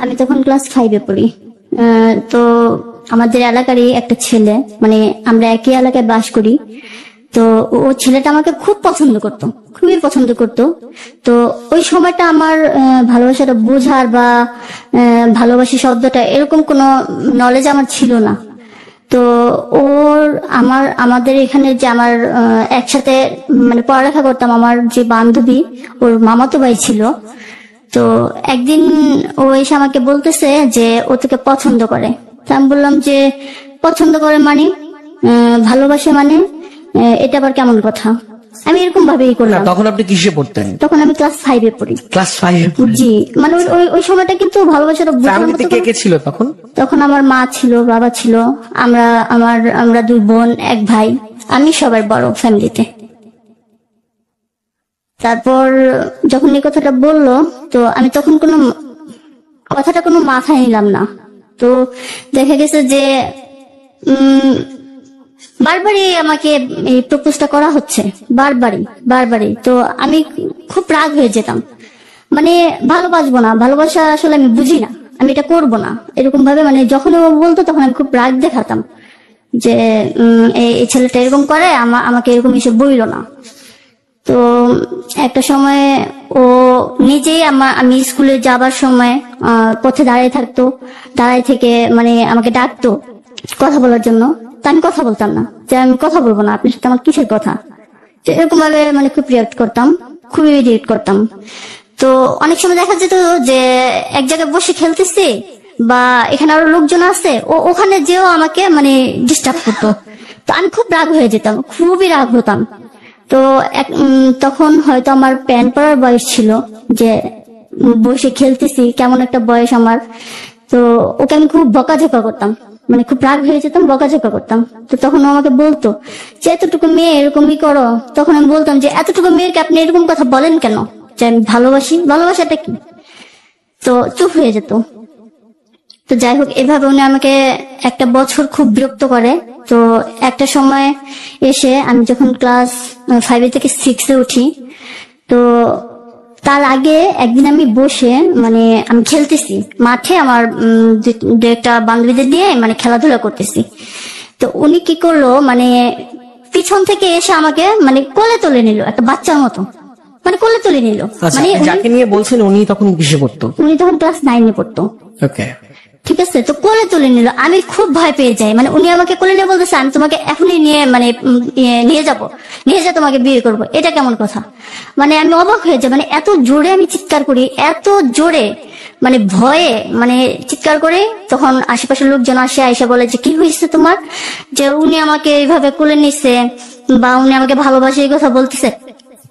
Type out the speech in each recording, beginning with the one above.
আমি তখন ক্লাস 5-এ পড়ি। তো আমাদের এলাকারই একটা ছেলে, মানে আমরা একই এলাকায় বাস করি, তো ও ছেলেটা আমাকে খুব পছন্দ করতো, খুবই পছন্দ করতো। তো ওই সময়টা আমার ভালোবাসাটা বোঝার বা ভালোবাসি শব্দটা এরকম কোনো নলেজ আমার ছিল না। তো ওর আমাদের এখানে যে আমার একসাথে মানে পড়ালেখা করতাম, আমার যে বান্ধবী, ওর মামাতো ভাই ছিল। তো একদিন ও এসে আমাকে বলতেছে যে ও তোকে পছন্দ করে। তা আমি বললাম যে পছন্দ করে মানে ভালোবাসে মানে এটা আবার কেমন কথা? আমি এরকম ভাবেই করলাম। তখন আপনি কিসে পড়তেন? তখন আমি ক্লাস 5-এ পড়ি। ক্লাস 5-এ? জি, মানে ওই সময়টা কিন্তু ভালোবাসাটা বোঝার মতো। কে কে ছিল তখন? তখন আমার মা ছিল, বাবা ছিল, আমরা 2 বোন 1 ভাই, আমি সবার বড় ফ্যামিলিতে। তারপর যখন এই কথাটা বললো, তো আমি তখন কথাটা কোনো মাথায় নিলাম না। তো দেখা গেছে যে বারবারই আমাকে এই প্রপোজটা করা হচ্ছে, বারবারই। তো আমি খুব রাগ হয়ে যেতাম, মানে ভালোবাসবো না, ভালোবাসা আসলে আমি বুঝি না, আমি এটা করবো না, এরকম ভাবে মানে যখন ও বলতো তখন আমি খুব রাগ দেখাতাম যে এই ছেলেটা এরকম করে, আমাকে এরকম এসে বইল না। তো একটা সময় ও নিজেই আমি স্কুলে যাবার সময় পথে দাঁড়িয়ে থাকতো, দাঁড়ায় থেকে মানে আমাকে ডাকতো কথা বলার জন্য। তা আমি কথা বলতাম না, যে আমি কথা বলবো না, আপনার সাথে আমার কিসের কথা। তো এরকম ভাবে মানে খুব রিয়াক্ট করতাম, খুবই রিয়াক্ট করতাম। তো অনেক সময় দেখা যেত যে এক জায়গায় বসে খেলতেছি বা এখানে আরো লোকজন আছে, ও ওখানে যেও আমাকে মানে ডিস্টার্ব করতো। তো আমি খুব রাগ হয়ে যেতাম, খুবই রাগ হতাম। তো তখন হয়তো আমার প্যান্ট পরার বয়স ছিল, যে বসে খেলতেছি, কেমন একটা বয়স আমার। তো ওকে আমি খুব বকাঝকা করতাম, মানে খুব রাগ হয়ে যেতাম, বকাঝকা করতাম। তো তখন ও আমাকে বলতো যে এতটুকু মেয়ে এরকমই করো। তখন আমি বলতাম যে এতটুকু মেয়েকে আপনি এরকম কথা বলেন কেন, যে আমি ভালোবাসি, ভালোবাসাটা কি? তো চুপ হয়ে যেত। তো যাই হোক, এভাবে উনি আমাকে একটা বছর খুব বিরক্ত করে। তো একটা সময় এসে আমি যখন ক্লাস 5 থেকে 6-এ উঠি, তো তার আগে একদিন আমি বসে মানে আমি খেলতেছি মাঠে, আমার দু একটা বান্ধবীদের নিয়ে মানে খেলাধুলা করতেছি। তো উনি কি করলো, মানে পিছন থেকে এসে আমাকে মানে কোলে তুলে নিল, একটা বাচ্চার মতো, মানে কোলে তুলে নিল। মানে যাকে নিয়ে বলছেন উনি তখন কিসে পড়তো? উনি তখন ক্লাস 9-এ পড়তো। ওকে, ঠিক আছে। তো কোলে তুলে নিল, আমি খুব ভয় পেয়ে যাই। মানে উনি আমাকে কোলে নিয়ে বলতেছে আমি তোমাকে এখনই নিয়ে মানে নিয়ে যা তোমাকে বিয়ে করব। এটা কেমন কথা? মানে আমি অবাক হয়ে যাই, মানে এত জোরে আমি চিৎকার করি, এত জোরে, মানে ভয়ে মানে চিৎকার করে। তখন আশেপাশের লোকজন আসে, আয়সা বলে যে কি হয়েছে তোমার, যে উনি আমাকে এইভাবে কোলে নিচ্ছে বা উনি আমাকে ভালোবাসে এই কথা বলতেছে,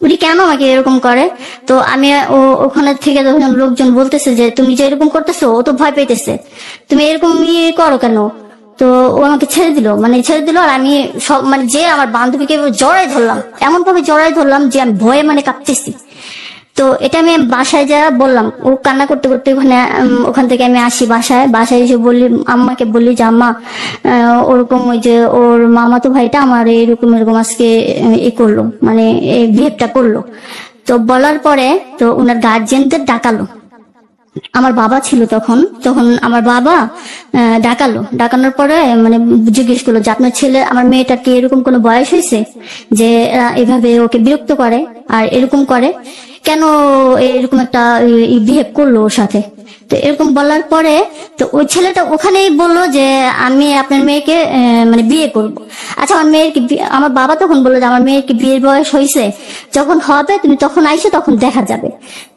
উনি কেন আমাকে এরকম করে। তো আমি ওখানে থেকে যখন লোকজন বলতেছে যে তুমি যে এরকম করতেছো, ও তো ভয় পেতেছে, তুমি এরকম করো কেন। তো ও আমাকে ছেড়ে দিল। আর আমি সব মানে যে আমার বান্ধবীকে জড়াই ধরলাম, এমন ভাবে জড়াই ধরলাম যে আমি ভয়ে মানে কাঁপতেছি। তো এটা আমি বাসায় যা বললাম, ও কান্না করতে করতে ওখান থেকে আমি আসি বাসায় এসে আম্মাকে বললি যে আম্মা ওরকম ওই যে ওর মামাতো ভাইটা আমার এরকম আজকে করলো, মানে এই বিহেভটা করলো। তো বলার পরে তো ওনার গার্জিয়ানদের ডাকালো, আমার বাবা ছিল তখন আমার বাবা ডাকানোর পরে মানে জিজ্ঞেস করলো যে আপনার ছেলে, আমার মেয়েটার কি এরকম কোনো বয়স হয়েছে যে এভাবে ওকে বিরক্ত করে আর এরকম করে, কেন এরকম একটা বিহেভ করলো ওর সাথে। তো এরকম বলার পরে তো ওই ছেলেটা ওখানেই বললো যে আমি আপনার মেয়েকে মানে বিয়ে করব। আচ্ছা, আমার বাবা তখন বললো যে আমার মেয়ের কি বিয়ের বয়স হয়েছে, যখন হবে তুমি তখন আইসো, তখন দেখা যাবে।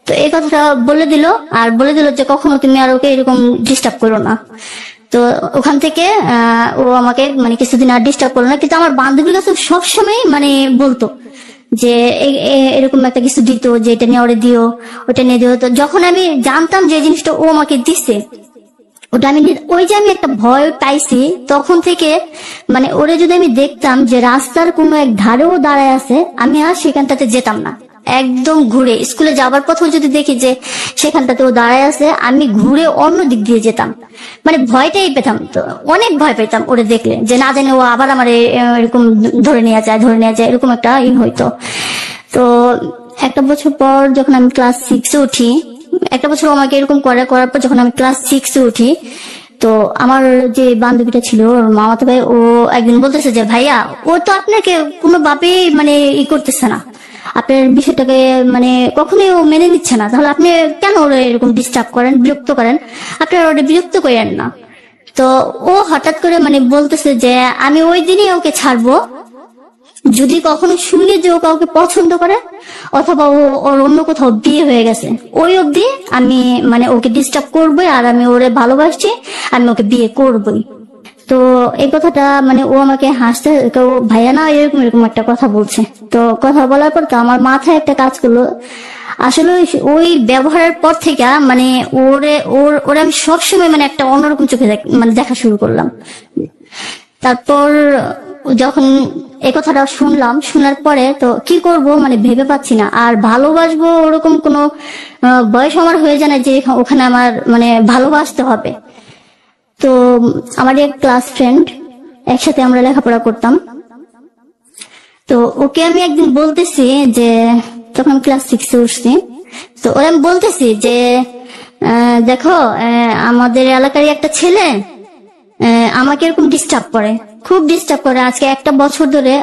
তো এই কথাটা বলে দিল, আর বলে দিল যে কখনো তুমি আর ওকে এরকম ডিস্টার্ব করো না। তো ওখান থেকে ও আমাকে মানে কিছুদিন আর ডিস্টার্ব করলো না। কিন্তু আমার বান্ধবীর কাছে সবসময় মানে বলতো যে এরকম একটা কিছু দিত, যে এটা নিয়ে ওরে দিও, ওটা নিয়ে দিও। তো যখন আমি জানতাম যে জিনিসটা ও আমাকে দিচ্ছে, ওটা আমি ওই যে আমি একটা ভয় পাইছি, তখন থেকে মানে ওরে যদি আমি দেখতাম যে রাস্তার কোনো এক ধারেও দাঁড়ায় আছে, আমি আর সেখানটাতে যেতাম না। একদম ঘুরে স্কুলে যাবার পথেও যদি দেখি যে সেখানটাতে ও দাঁড়ায় আছে, আমি ঘুরে অন্য দিক দিয়ে যেতাম, মানে ভয়টাই পেতাম। তো অনেক ভয় পেতাম ওরে দেখলে, যে না জানে ও আবার আমার এরকম ধরে নেওয়া যায় এরকম একটা হইতো। তো একটা বছর পর যখন আমি ক্লাস 6-এ উঠি, একটা বছর ও আমাকে এরকম করার পর যখন আমি ক্লাস 6 উঠি, তো আমার যে বান্ধবীটা ছিল ওর মামাতো ভাই, ও একদিন বলতেছে যে ভাইয়া ও তো আপনাকে কোনোভাবেই মানে করতেছে না, আপনার বিষয়টাকে মানে কখনোই ও মেনে নিচ্ছে না, তাহলে আপনি কেন ওরা এরকম ডিস্টার্ব করেন, বিরক্ত করেন, আপনারা ওরা বিরক্ত করেন না। তো ও হঠাৎ করে মানে বলতেছে যে আমি ওই দিনই ওকে ছাড়বো যদি কখনো শুনি যে ও কাউকে পছন্দ করে অথবা ও ওর অন্য কোথাও বিয়ে হয়ে গেছে, ওই অবধি আমি মানে ওকে ডিস্টার্ব করবোই, আর আমি ওরে ভালোবাসছি, আমি ওকে বিয়ে করবোই। তো এই কথাটা মানে ও আমাকে হাসতে, ও ভাইয়া না এরকম এরকম একটা কথা বলছে। তো কথা বলার পর তো আমার মাথায় একটা কাজ করলো, আসলে ওই ব্যবহারের পর থেকে মানে ওরে আমি সবসময় মানে একটা অন্যরকম চোখে মানে দেখা শুরু করলাম। তারপর যখন এই কথাটা শুনলাম, শোনার পরে তো কি করব মানে ভেবে পাচ্ছি না, আর ভালোবাসবো ওরকম কোনো বয়স আমার হয়ে যায় না যে ওখানে আমার মানে ভালোবাসতে হবে। তো আমার এক ক্লাস ফ্রেন্ড, একসাথে আমরা লেখাপড়া করতাম, তো ওকে আমি একদিন বলতেছি যে তখন ক্লাস 6 উঠছি, তো ওরা আমি বলতেছি যে দেখো আমাদের এলাকারই একটা ছেলে আমাকে এরকম ডিস্টার্ব করে, খুব ডিস্টার্ব করে, আজকে একটা বছর ধরে।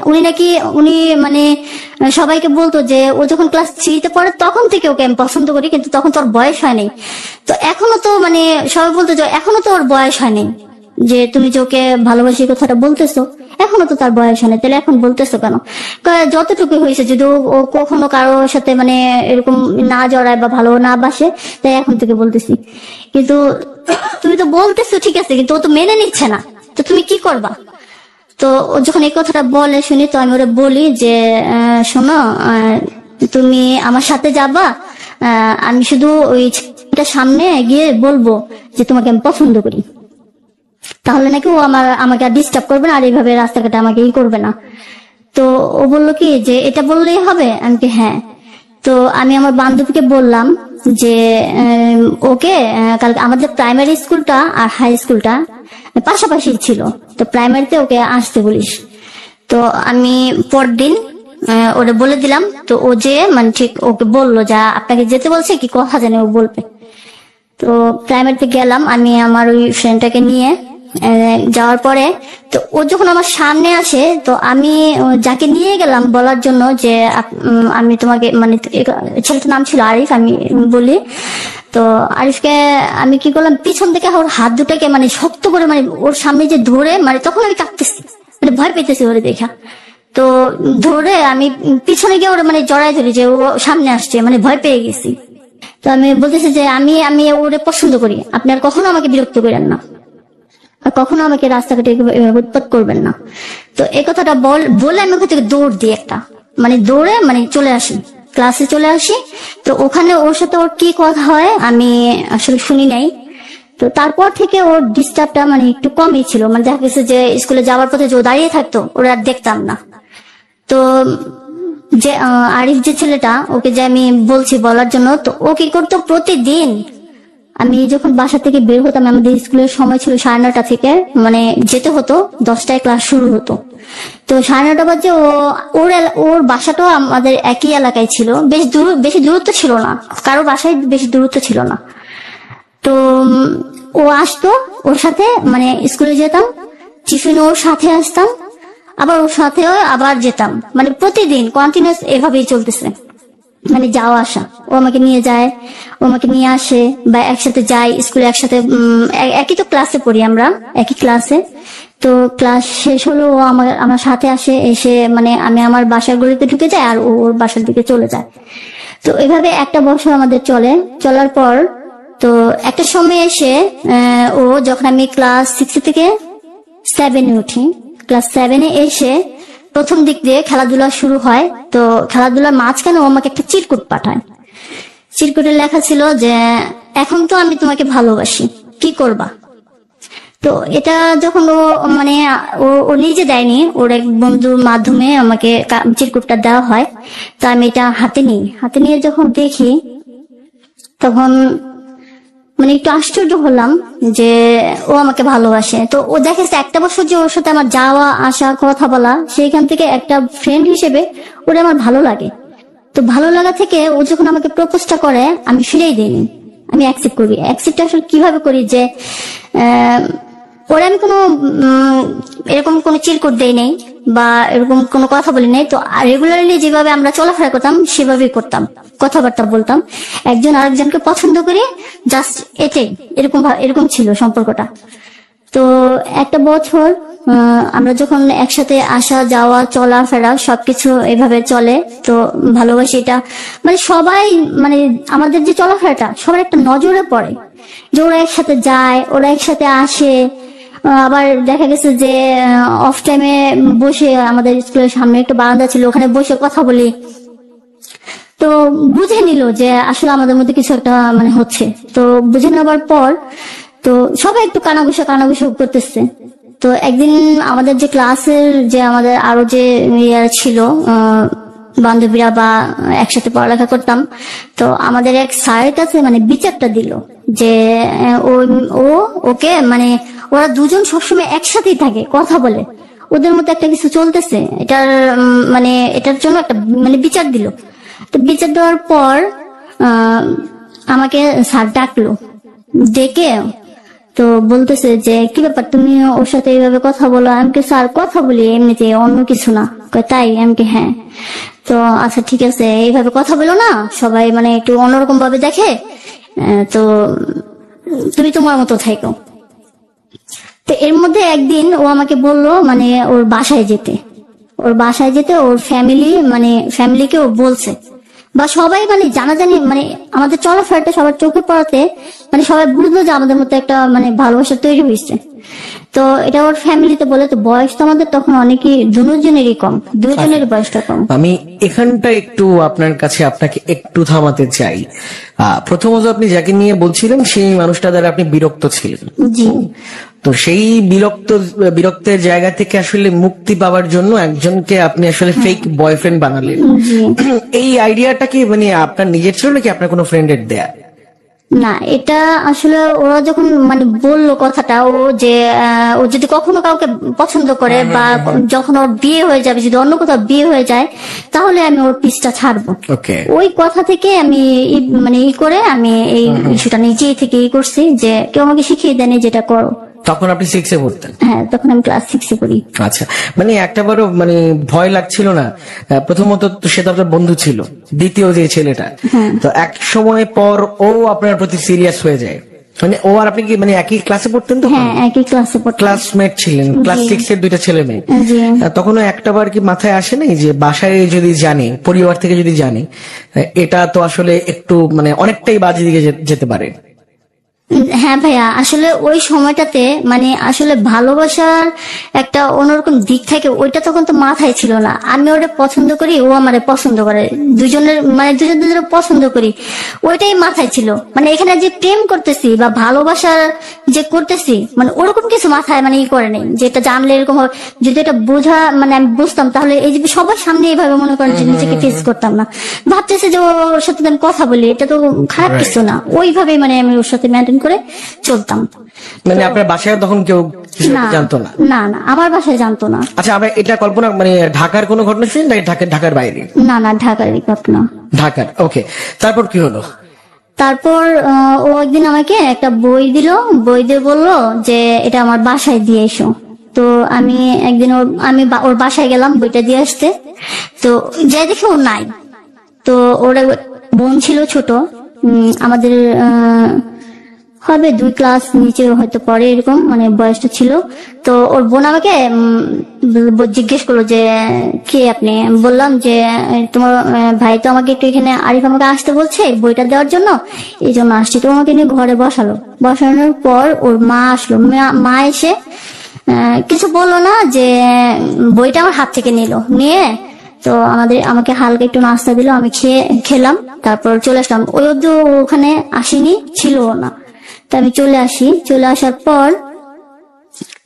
উনি মানে সবাইকে বলতো যে ও যখন ক্লাস 3-তে পড়ে তখন থেকে ওকে আমি পছন্দ করি, কিন্তু তখন তো ওর বয়স হয়নি। তো এখনো তো মানে সবাই বলতো যে এখনো তো ওর বয়স হয়নি, যে তুমি যে ওকে ভালোবাসি কথাটা বলতেছো, এখনো তো তার বয়স হয়নি, তাহলে এখন বলতেছো কেন? যতটুকু হয়েছে, যদি ও কখনো কারোর সাথে মানে এরকম না জড়ায় বা ভালো না বাসে, তাই এখন থেকে বলতেছি। কিন্তু তুমি তো বলতেছো ঠিক আছে, কিন্তু ও তো মেনে নিচ্ছে না, তো তুমি কি করবা? তো ও যখন এই কথাটা বলে শুনি, তো আমি ওরা বলি যে শোনো, তুমি আমার সাথে যাবা, আমি শুধু ওই ছেলেটার সামনে গিয়ে বলবো যে তোমাকে আমি পছন্দ করি, তাহলে নাকি ও আমাকে আর ডিস্টার্ব করবে না, আর এইভাবে রাস্তাঘাটে আমাকে করবে না। তো ও বললো কি যে এটা বললেই হবে? আমি কি হ্যাঁ। তো আমি আমার বান্ধবীকে বললাম যে ওকে কালকে আমাদের প্রাইমারি স্কুলটা আর হাই স্কুলটা পাশাপাশি ছিল, তো প্রাইমারিতে ওকে আসতে বলিস। তো আমি পরদিন ওটা বলে দিলাম, তো ও যে মানে ঠিক ওকে বললো যা আপনাকে যেতে বলছে কি কথা জানে ও বলবে। তো প্রাইমারিতে গেলাম আমি আমার ওই ফ্রেন্ডটাকে নিয়ে, যাওয়ার পরে তো ও যখন আমার সামনে আসে, তো আমি যাকে নিয়ে গেলাম বলার জন্য যে আমি তোমাকে মানে ছেলেটার নাম ছিল আরিফ, আমি বলি। তো আরিফকে আমি কি করলাম, পিছন থেকে ওর হাত দুটাকে মানে শক্ত করে মানে ওর সামনে যে ধরে, মানে তখন আমি কাঁপতেছি, মানে ভয় পেতেছি ওরে দেখা। তো ধরে আমি পিছনে গিয়ে ওরা মানে জড়াই ধরি যে ও সামনে আসছে, মানে ভয় পেয়ে গেছি। তো আমি বলতেছি যে আমি ওরে পছন্দ করি, আপনি আর কখনো আমাকে বিরক্ত করেন না, আর কখনো আমাকে রাস্তাঘাটে উৎপাত করবেন না। তো এই কথাটা বলে আমি ওখান থেকে দৌড় দিই একটা, মানে দৌড়ে মানে চলে আসি, ক্লাসে চলে আসি। তো ওখানে ওর সাথে ওর কি কথা হয় আমি আসলে শুনি নাই। তো তারপর থেকে ওর ডিস্টার্বটা মানে একটু কমই ছিল, মানে দেখা গেছে যে স্কুলে যাওয়ার পথে যে ও দাঁড়িয়ে থাকতো ওরা আর দেখতাম না। তো যে আরিফ যে ছেলেটা, ওকে যে আমি বলছি বলার জন্য, তো ও কি করতো প্রতিদিন আমি যখন বাসা থেকে বের হতাম, আমাদের স্কুলের সময় ছিল 9:30 থেকে, মানে যেতে হতো 10টায় ক্লাস শুরু হতো। তো 9:30 বাজে ওর বাসাটাও আমাদের একই এলাকায় ছিল, বেশি দূরত্ব ছিল না, কারো বাসায় বেশি দূরত্ব ছিল না। তো ও আসতো, ওর সাথে মানে স্কুলে যেতাম, টিফিন ওর সাথে আসতাম, আবার ওর সাথেও আবার যেতাম, মানে প্রতিদিন কন্টিনিউয়াস এভাবেই চলতেছে, মানে যাওয়া আসা। ও আমাকে নিয়ে যায়, ও আমাকে নিয়ে আসে, বা একসাথে যাই স্কুলে, একসাথে একই তো ক্লাসে পড়ি আমরা, একই ক্লাসে। তো ক্লাস শেষ হলো ও আমার সাথে আসে, এসে মানে আমি আমার বাসার গলিতে ঢুকে যাই আর ও ওর বাসার দিকে চলে যায়। তো এভাবে একটা বছর আমাদের চলার পর তো একটা সময় এসে ও যখন আমি ক্লাস 6 থেকে 7-এ উঠি, ক্লাস 7-এ এসে প্রথম দিক দিয়ে খেলাধুলা শুরু হয়। তো খেলাধুলার মাঝখানে ও আমাকে একটা চিরকুট পাঠায়, চিরকুটে লেখা ছিল যে এখন তো আমি তোমাকে ভালোবাসি, কি করবা? তো এটা যখন ও মানে ও নিজে দেয়নি, ওর এক বন্ধুর মাধ্যমে আমাকে চিরকুটটা দেওয়া হয়। তো আমি এটা হাতে নিয়ে যখন দেখি, তখন মানে একটু আশ্চর্য হলাম যে ও আমাকে ভালোবাসে। তো ও দেখেছে একটা বছর যে ওর সাথে আমার যাওয়া আসা কথা বলা, সেইখান থেকে একটা ফ্রেন্ড হিসেবে ওরা আমার ভালো লাগে। তো ভালো লাগা থেকে ও যখন আমাকে প্রপোজটা করে, আমি ফিরেই দিইনি। আমি অ্যাকসেপ্ট করি। অ্যাকসেপ্ট আসলে কিভাবে করি যে ওরা আমি কোনো এরকম কোনো চিরকুট দেই নেই বা এরকম কোনো কথা বলি নাই। তো রেগুলারলি যেভাবে আমরা চলাফেরা করতাম সেভাবেই করতাম, কথাবার্তা বলতাম, একজন আরেকজনকে পছন্দ করি, জাস্ট এটাই। এরকম ছিল সম্পর্কটা। তো একটা বছর আমরা যখন একসাথে আসা যাওয়া চলাফেরা সবকিছু এভাবে চলে, তো ভালোবাসি এটা মানে সবাই মানে আমাদের যে চলাফেরাটা সবার একটা নজরে পড়ে যে ওরা একসাথে যায়, ওরা একসাথে আসে। আবার দেখা গেছে যে অফ টাইমে বসে আমাদের স্কুলের সামনে একটা বারান্দা ছিল, ওখানে বসে কথা বলি। তো বুঝে নিল যে আসলে আমাদের মধ্যে কিছু একটা মানে হচ্ছে। তো বুঝে নেওয়ার পর তো সবাই একটু কানাঘুষা করতেছে। তো একদিন আমাদের যে ক্লাসের যে আমাদের আরো যে ইয়েরা ছিল বান্ধবীরা বা একসাথে পড়ালেখা করতাম, তো আমাদের এক স্যারের কাছে মানে বিচারটা দিল যে ওকে মানে ওরা দুজন সবসময় একসাথেই থাকে, কথা বলে, ওদের মধ্যে একটা কিছু চলতেছে, মানে এটার জন্য একটা মানে বিচার দিল। তো বিচার দেওয়ার পর আমাকে স্যার ডাকলো, ডেকে তো বলতেছে যে কি ব্যাপার, তুমি ওর সাথে এইভাবে কথা বলো? আমাকে স্যার কথা বলি এমনিতে, অন্য কিছু না। তাই? আমাকে হ্যাঁ। তো আচ্ছা ঠিক আছে, এইভাবে কথা বলো না, সবাই মানে একটু অন্যরকম ভাবে দেখে, তো তুমি তোমার মতো থাকো। তো এর মধ্যে একদিন ও আমাকে বললো মানে ওর বাসায় যেতে, ওর ফ্যামিলিকে ও বলছে, বা সবাই মানে জানাজানি মানে আমাদের চলাফেরাটা সবার চোখে পড়াতে মানে সবাই বুঝলো যে আমাদের মধ্যে একটা মানে ভালোবাসা তৈরি হয়েছে। তো এটা ওর ফ্যামিলিতে বলে। তো বয়স তো আমাদের তখন অনেকই দুজনেরই কম, দুজনেরই বয়সটা কম। আমি এখানটা একটু আপনার কাছে আপনাকে একটু থামাতে চাই। প্রথমত আপনি যাকে নিয়ে বলছিলেন সেই মানুষটা দ্বারা আপনি বিরক্ত ছিলেন। জি। তো সেই বিরক্তের জায়গা থেকে আসলে মুক্তি পাওয়ার জন্য একজনকে আপনি আসলে ফেক বয়ফ্রেন্ড বানালেন। এই আইডিয়াটা কি মানে আপনার নিজের ছিল নাকি আপনার কোনো ফ্রেন্ডের দেয়া? না, এটা আসলে ওরা যখন মানে বললো কথাটা, ও যদি কখনো কাউকে পছন্দ করে বা যখন ওর বিয়ে হয়ে যাবে, যদি অন্য কোথাও বিয়ে হয়ে যায়, তাহলে আমি ওর পিছটা ছাড়বো। ওই কথা থেকে আমি মানে আমি এই ইস্যুটা নিজেই থেকে করছি যে কেউ আমাকে শিখিয়ে দেয়নি যেটা করো। তখন আপনি 6 এ পড়তেন? হ্যাঁ, তখন আমি ক্লাস 6 এ পড়ি। আচ্ছা, মানে একটাবারও মানে ভয় লাগছিল না? প্রথমত তো সে তো আপনার বন্ধু ছিল, দ্বিতীয় যে ছেলেটা, তো এক সময় পর ও আপনার প্রতি সিরিয়াস হয়ে যায়, মানে ও আর আপনি কি মানে একই ক্লাসে পড়তেন? তো হ্যাঁ, একই ক্লাসে পড়তাম, ক্লাসমেট ছিলেন, ক্লাস 6 এর দুইটা ছেলে মেয়ে। তখনও একটাবার কি মাথায় আসে নাই যে বাসায় যদি জানে, পরিবার থেকে যদি জানে, এটা তো আসলে একটু মানে অনেকটাই বাজে দিকে যেতে পারে? হ্যাঁ ভাইয়া, আসলে ওই সময়টাতে মানে আসলে ভালোবাসার একটা অন্যরকম দিক থাকে, ওইটা তখন তো মাথায় ছিল না। আমি ওটা পছন্দ করি, ও আমারে পছন্দ করে, দুজন পছন্দ করি, ওইটাই মাথায় ছিল। মানে এখানে যে প্রেম করতেছি বা ভালোবাসার যে করতেছি মানে ওরকম কিছু মাথায় মানে করে নেই, যেটা জানলে এরকম হবে। যদি এটা বোঝা মানে আমি বুঝতাম, তাহলে এই যে সবার সামনে এইভাবে মনে করেন যে নিজেকে ফেস করতাম না। ভাবতেছে যে ওর সাথে আমি কথা বলি, এটা তো খারাপ কিছু না, ওইভাবেই মানে আমি ওর সাথে মেনটেন করে চলতাম। মানে আপনার বাসায় তখন কেউ জানতো না? না, আমার বাসায় জানতো না। আচ্ছা, আমরা এটা কল্পনা মানে ঢাকার কোনো ঘটনা ছিল না? ঢাকার বাইরে? না, ঢাকারই ঘটনা। ঢাকার। ওকে, তারপর কি হলো? তারপর ও একদিন আমাকে একটা বই দিয়ে বললো যে এটা আমার বাসায় দিয়ে এসো। তো আমি একদিন ওর বাসায় গেলাম বইটা দিয়ে আসতে। তো যাই দেখে ও নাই। তো ওর বোন ছিল ছোট, আমাদের হবে 2 ক্লাস নিচে হয়তো পরে, এরকম মানে বয়সটা ছিল। তো ওর বোন আমাকে জিজ্ঞেস করলো যে কে আপনি? বললাম যে তোমার ভাই তো আমাকে একটু এখানে, আরিফ আমাকে আসতে বলছে বইটা দেওয়ার জন্য, এই জন্য আসছি। তো আমাকে নিয়ে ঘরে বসানোর পর ওর মা আসলো। মা এসে কিছু বললো না, যে বইটা আমার হাত থেকে নিয়ে তো আমাকে হালকা একটু নাস্তা দিল, আমি খেলাম, তারপর চলে আসলাম। ওই অবধি ওখানে আসেনি, ছিল না। তো আমি চলে আসার পর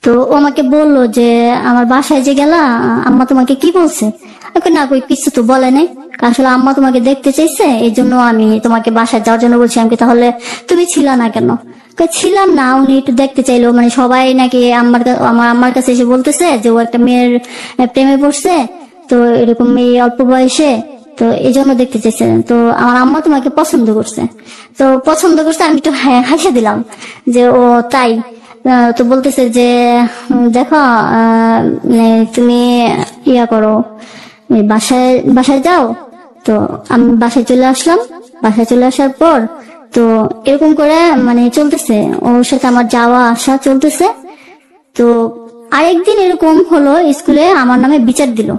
তো ও আমাকে বললো যে আমার বাসায় যে গেলা, আম্মা তোমাকে কি বলছে? না, কই কিছু তো বলে নাই, আসলে আম্মা তোমাকে দেখতে চাইছে, এই জন্য আমি তোমাকে বাসায় যাওয়ার জন্য বলছি। আমাকে তাহলে তুমি ছিলা না কেন? ছিলাম না, উনি একটু দেখতে চাইলো, মানে সবাই নাকি আমার আম্মার কাছে এসে বলতেছে যে ও একটা মেয়ের প্রেমে পড়ছে, তো এরকম মেয়ে অল্প বয়সে, তো তো এই জন্য দেখতে চাইছিলেন। তো আমার আম্মা তোমাকে পছন্দ করছে। তো পছন্দ করছে, আমি একটু হাসে দিলাম যে ও তাই। তো বলতেছে যে দেখো তুমি ইয়া করো, বাসায় বাসায় যাও। তো আমি বাসায় চলে আসলাম। বাসায় চলে আসার পর তো এরকম করে মানে চলতেছে, ওর সাথে আমার যাওয়া আসা চলতেছে। তো আরেকদিন এরকম হলো, স্কুলে আমার নামে বিচার দিল।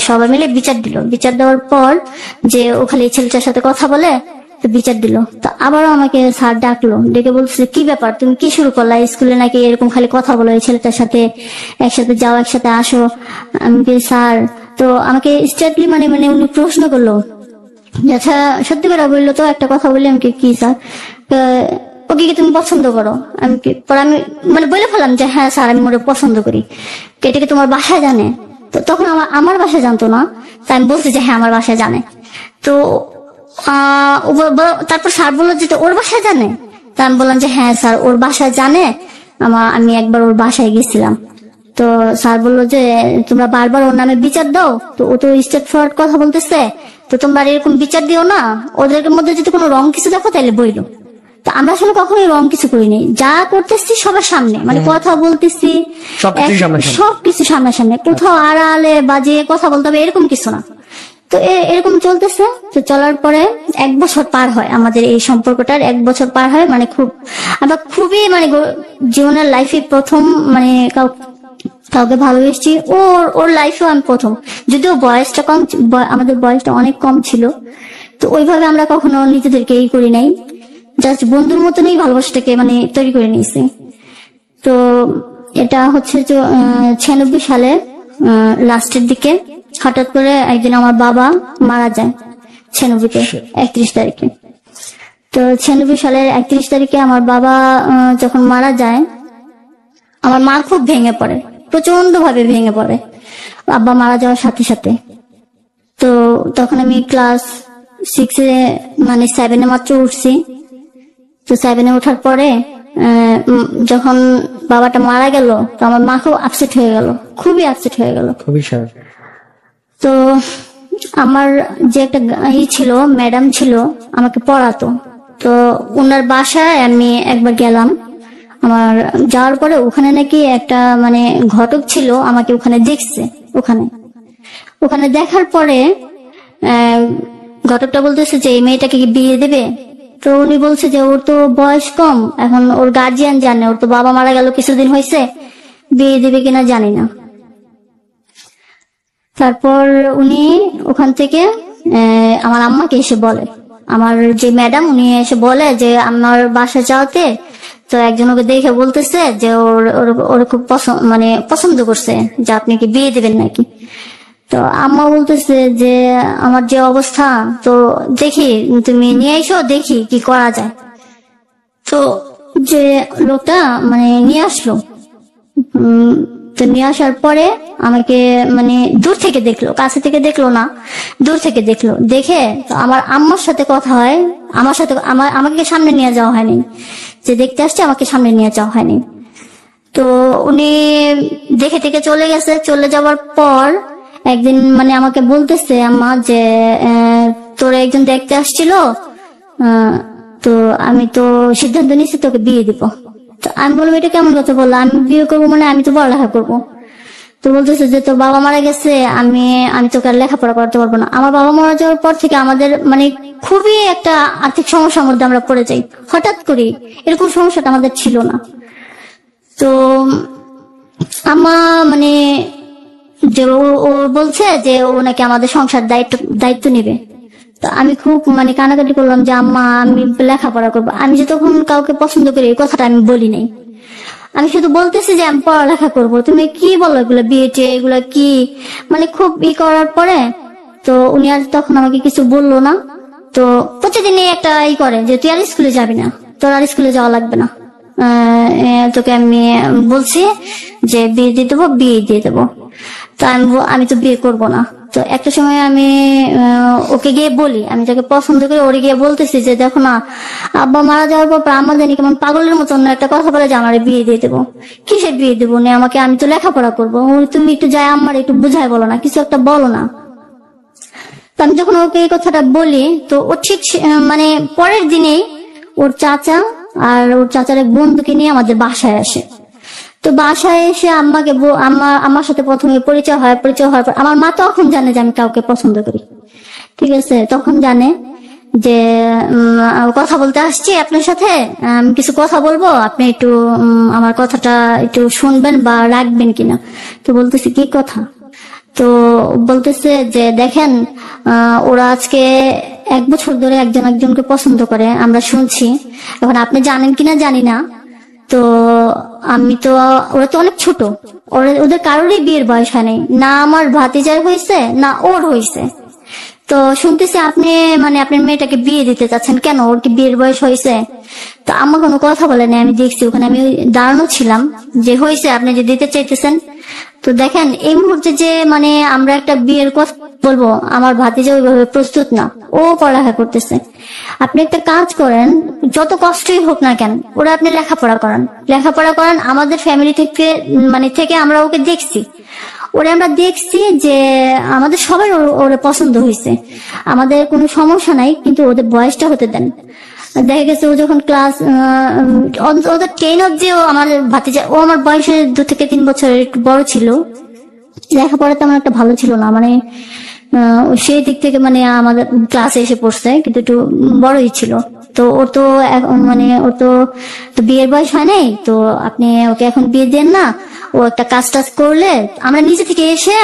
সবাই মিলে বিচার দিল। বিচার দেওয়ার পর যে ও খালি এই ছেলেটার সাথে কথা বলে, তো বিচার দিল। তো আবারও আমাকে স্যার ডাকলো, ডেকে বলছে কি ব্যাপার, তুমি কি শুরু করলা? স্কুলে নাকি এরকম খালি কথা বলো, এই ছেলেটার সাথে একসাথে যাও, একসাথে আসো। আমি কি স্যার? তো আমাকে স্ট্রেটলি মানে মানে উনি প্রশ্ন করলো, আচ্ছা সত্যি করে বললো তো একটা কথা বলি। আমি কি স্যার? ওকে কি তুমি পছন্দ করো? আমি পরে আমি মানে বলে ফেলাম যে হ্যাঁ স্যার, আমি ওরে পছন্দ করি। এটা কি তোমার বাসায় জানে? তো তখন আমার বাসায় জানতো না। তাই আমি বলছি যে হ্যাঁ আমার বাসায় জানে। তো তারপর স্যার বললো যে ওর বাসায় জানে। তা আমি বললাম যে হ্যাঁ স্যার, ওর বাসায় জানে। আমি একবার ওর বাসায় গেছিলাম। তো স্যার বললো যে তোমরা বারবার ওর নামে বিচার দাও, তো ও তো স্টেট ফরওয়ার্ড কথা বলতেছে, তো তোমরা এরকম বিচার দিও না। ওদের মধ্যে যদি কোনো রং কিছু দেখো তাহলে বইলো। তো আমরা আসলে কখনোই রং কিছু করিনি, যা করতেছি সবার সামনে, মানে কথা বলতেছি সবকিছু সামনাসামনি, কোথাও আড়ালে বাজে কথা বলতে হবে এরকম কিছু না। তো এরকম চলতেছে। তো চলার পরে 1 বছর পার হয়, আমাদের এই সম্পর্কটার 1 বছর পার হয়। মানে আমরা খুবই মানে জীবনের লাইফে প্রথম মানে কাউকে ভালোবেসেছি। ওর লাইফেও আমি প্রথম, যদিও বয়সটা কম, আমাদের বয়সটা অনেক কম ছিল। তো ওইভাবে আমরা কখনো নিজেদেরকে এই করি নাই, জাস্ট বন্ধুর মতনই ভালোবাসাটাকে মানে তৈরি করে নিয়েছি। তো এটা হচ্ছে যে 96 সালে লাস্টের দিকে হঠাৎ করে একদিন আমার বাবা মারা যায় 96-তে 31 তারিখে। তো 96 সালের 31 তারিখে আমার বাবা যখন মারা যায়, আমার মা খুব ভেঙে পড়ে, প্রচন্ড ভাবে ভেঙে পড়ে আব্বা মারা যাওয়ার সাথে সাথে। তো তখন আমি ক্লাস 6-এ মানে 7-এ মাত্র উঠছি। তো 7-এ ওঠার পরে যখন বাবাটা মারা গেল, তো আমার মা খুব আপসেট হয়ে গেল, খুবই আপসেট হয়ে গেল, খুবই স্বাভাবিক। তো আমার যে একটা ছিল, ম্যাডাম ছিল, আমাকে পড়াতো। তো ওনার বাসায় আমি একবার গেলাম। আমার যাওয়ার পরে ওখানে নাকি একটা মানে ঘটক ছিল, আমাকে ওখানে দেখছে। ওখানে দেখার পরে ঘটকটা বলতেছে যে এই মেয়েটাকে কি বিয়ে দেবে? তো উনি বলছে যে ওর তো বয়স কম, এখন ওর গার্জিয়ান জানে, ওর তো বাবা মারা গেল কিছুদিন হয়েছে, বিয়ে দেবে কিনা জানি না। তারপর উনি ওখান থেকে আমার আম্মাকে এসে বলে, আমার যে ম্যাডাম উনি এসে বলে যে আমার বাসা যাওয়াতে তো একজন ওকে দেখে বলতেছে যে ওর খুব পছন্দ করছে, যে আপনি কি বিয়ে দেবেন নাকি? তো আম্মা বলতেছে যে আমার যে অবস্থা, তো দেখি তুমি নিয়ে এসো, দেখি কি করা যায়। তো যে লোকটা মানে নিয়ে আসলো, তো নিয়ে আসার পরে আমাকে মানে দূর থেকে দেখলো, কাছে থেকে দেখলো না, দূর থেকে দেখলো। দেখে তো আমার আম্মার সাথে কথা হয়, আমার সাথে আমাকে সামনে নিয়ে যাওয়া হয়নি, যে দেখতে আসছে আমাকে সামনে নিয়ে যাওয়া হয়নি। তো উনি দেখে থেকে চলে গেছে। চলে যাওয়ার পর একদিন মানে আমাকে বলতেছে আম্মা যে তোর একজন দেখতে আসছিল, তো আমি তো সিদ্ধান্ত নিচ্ছি তোকে বিয়ে দিব। তো আমি বললাম এটা কেমন কথা বললো, আমি বিয়ে করবো মানে আমি তো পড়ালেখা করবো। তো বলতেছে যে তোর বাবা মারা গেছে, আমি তোকে আর লেখাপড়া করতে পারবো না। আমার বাবা মারা যাওয়ার পর থেকে আমাদের মানে খুবই একটা আর্থিক সমস্যার মধ্যে আমরা পড়ে যাই হঠাৎ করে, এরকম সমস্যাটা আমাদের ছিল না। তো আমা মানে যে ও বলছে যে ও নাকি আমাদের সংসার দায়িত্ব নেবে। তো আমি খুব মানে কানাকাটি করলাম যে আম্মা আমি লেখাপড়া করবো। আমি যে তখন কাউকে পছন্দ করি এই কথাটা আমি বলি নাই, আমি শুধু বলতেছি যে আমি পড়ালেখা করবো। তুমি কি বলো এগুলো, বিয়েটে এগুলা কি, মানে খুব করার পরে তো উনি আর তখন আমাকে কিছু বললো না। তো প্রতিদিনই একটা করে যে তুই আর স্কুলে যাবি না, তোর আর স্কুলে যাওয়া লাগবে না, তোকে আমি বলছি যে বিয়ে দিয়ে দেবো। তো আমি তো বিয়ে করবো না। তো একটা সময় আমি ওকে গিয়ে বলি, আমি যাকে পছন্দ করি ওরে গিয়ে বলতেছি যে দেখো না, আব্বা মারা যাওয়ার পর আমার জানি কেমন পাগলের মতন একটা কথা বলে যে আমার বিয়ে দিয়ে দেবো। কিসে বিয়ে দেবো না আমাকে, আমি তো লেখাপড়া করবো, তুমি একটু যাই আমার একটু বুঝাই বলো না, কিছু একটা বলো না। তো আমি যখন ওকে এই কথাটা বলি, তো ও ঠিক মানে পরের দিনেই ওর চাচা আর ওর চাচার এক বন্ধুকে নিয়ে আমাদের বাসায় আসে। তো বাসায় এসে আমার সাথে প্রথমে পরিচয় হয় পর আমার মা তখন জানে যে আমি কাউকে পছন্দ করি, ঠিক আছে। তখন জানে যে কথা বলতে আসছি আপনার সাথে, আমি কিছু কথা বলবো, আপনি একটু আমার কথাটা একটু শুনবেন বা রাখবেন কিনা। তো বলতেছি কি কথা? তো বলতেছে যে দেখেন, ওরা আজকে 1 বছর ধরে একজনকে পছন্দ করে, আমরা শুনছি। এখন আপনি জানেন কিনা জানি না, তো ওরা তো অনেক ছোট, ওদের কারোরই বিয়ের বয়স হয়নি, না আমার ভাতিজার হয়েছে না ওর হয়েছে। তো শুনতেছি আপনি আপনার মেয়েটাকে বিয়ে দিতে চাচ্ছেন, কেন? ওর কি বিয়ের বয়স হয়েছে? তো আমার কোনো কথা বলেনি, আমি দেখছি ওখানে, আমি দাঁড়ানো ছিলাম, যে হয়েছে আপনি যে দিতে চাইতেছেন। তো দেখেন এই মুহূর্তে যে আমরা একটা বিয়ের কথা বলবো, আমার ভাতিজা ওইভাবে প্রস্তুত না, ও পড়ালেখা করতেছে। আপনি একটা কাজ করেন, যত কষ্টই হোক না কেন, ওরা আপনি লেখাপড়া করান। আমাদের ফ্যামিলি থেকে আমরা ওকে দেখছি, আমরা দেখছি যে আমাদের সবার ওরা পছন্দ হয়েছে, আমাদের কোনো সমস্যা নাই, কিন্তু ওদের বয়সটা হতে দেন। দেখা গেছে ও যখন ক্লাস 10 অব্দি আমার ভাতিজা, ও আমার বয়সে 2 থেকে 3 বছর একটু বড় ছিল, লেখাপড়া তেমন একটা ভালো ছিল না, সেই দিক থেকে আমাদের ক্লাসে এসে পড়ছে, কিন্তু একটু বড়ই ছিল। তো ওর তো ওর তো বিয়ের বয়স হয় নাই, তো আপনি ওকে এখন বিয়ে দেন না, ও একটা কাজ করলে আমরা নিজে থেকে এসে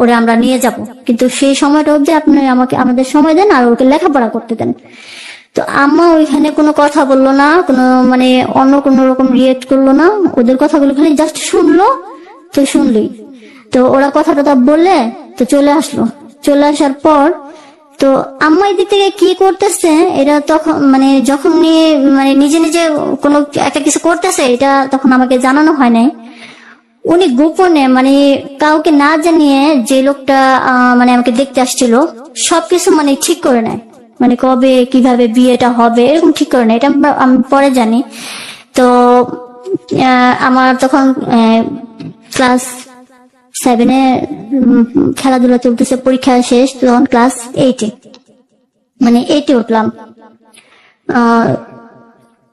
ওরে আমরা নিয়ে যাব, কিন্তু সেই সময়টা অবধি আপনি আমাদের সময় দেন আর ওকে লেখাপড়া করতে দেন। তো আম্মা ওইখানে কোনো কথা বললো না, কোনো অন্য কোনো রকম রিয়েক্ট করলো না, ওদের কথাগুলো খালি জাস্ট শুনলো। তো শুনলই, তো ওরা কথাটা বললে তো চলে আসার পর তো আম্মা এদিক থেকে কি করতেছে এটা তখন যখন নিজে নিজে কোনো একটা কিছু করতেছে, এটা তখন আমাকে জানানো হয় নাই। উনি গোপনে কাউকে না জানিয়ে যে লোকটা আমাকে দেখতে আসছিল সবকিছু ঠিক করে নেয়, কবে কিভাবে বিয়েটা হবে এরকম ঠিক করে নেয়, এটা আমি পরে জানি। তো আমার তখন ক্লাস 7-এ খেলাধুলা চলতেছে, পরীক্ষা শেষ, তখন ক্লাস 8-এ উঠলাম।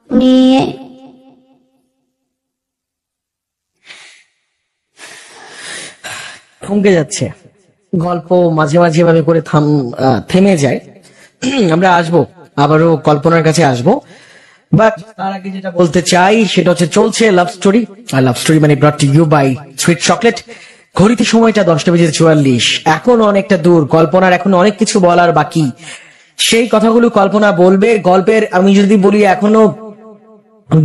উনি থমকে যাচ্ছে, গল্প মাঝে মাঝে এভাবে করে থেমে যায়। আমরা আসবো, আবারও কল্পনার কাছে আসবো, বাট তার আগে যেটা বলতে চাই সেটা হচ্ছে চলছে লাভ স্টোরি। আর love story brought to you by sweet chocolate. ঘড়িতে সময়টা 10:44। এখন অনেকটা দূর, কল্পনার এখন অনেক কিছু বলার বাকি, সেই কথাগুলো কল্পনা বলবে। গল্পের আমি যদি বলি এখনো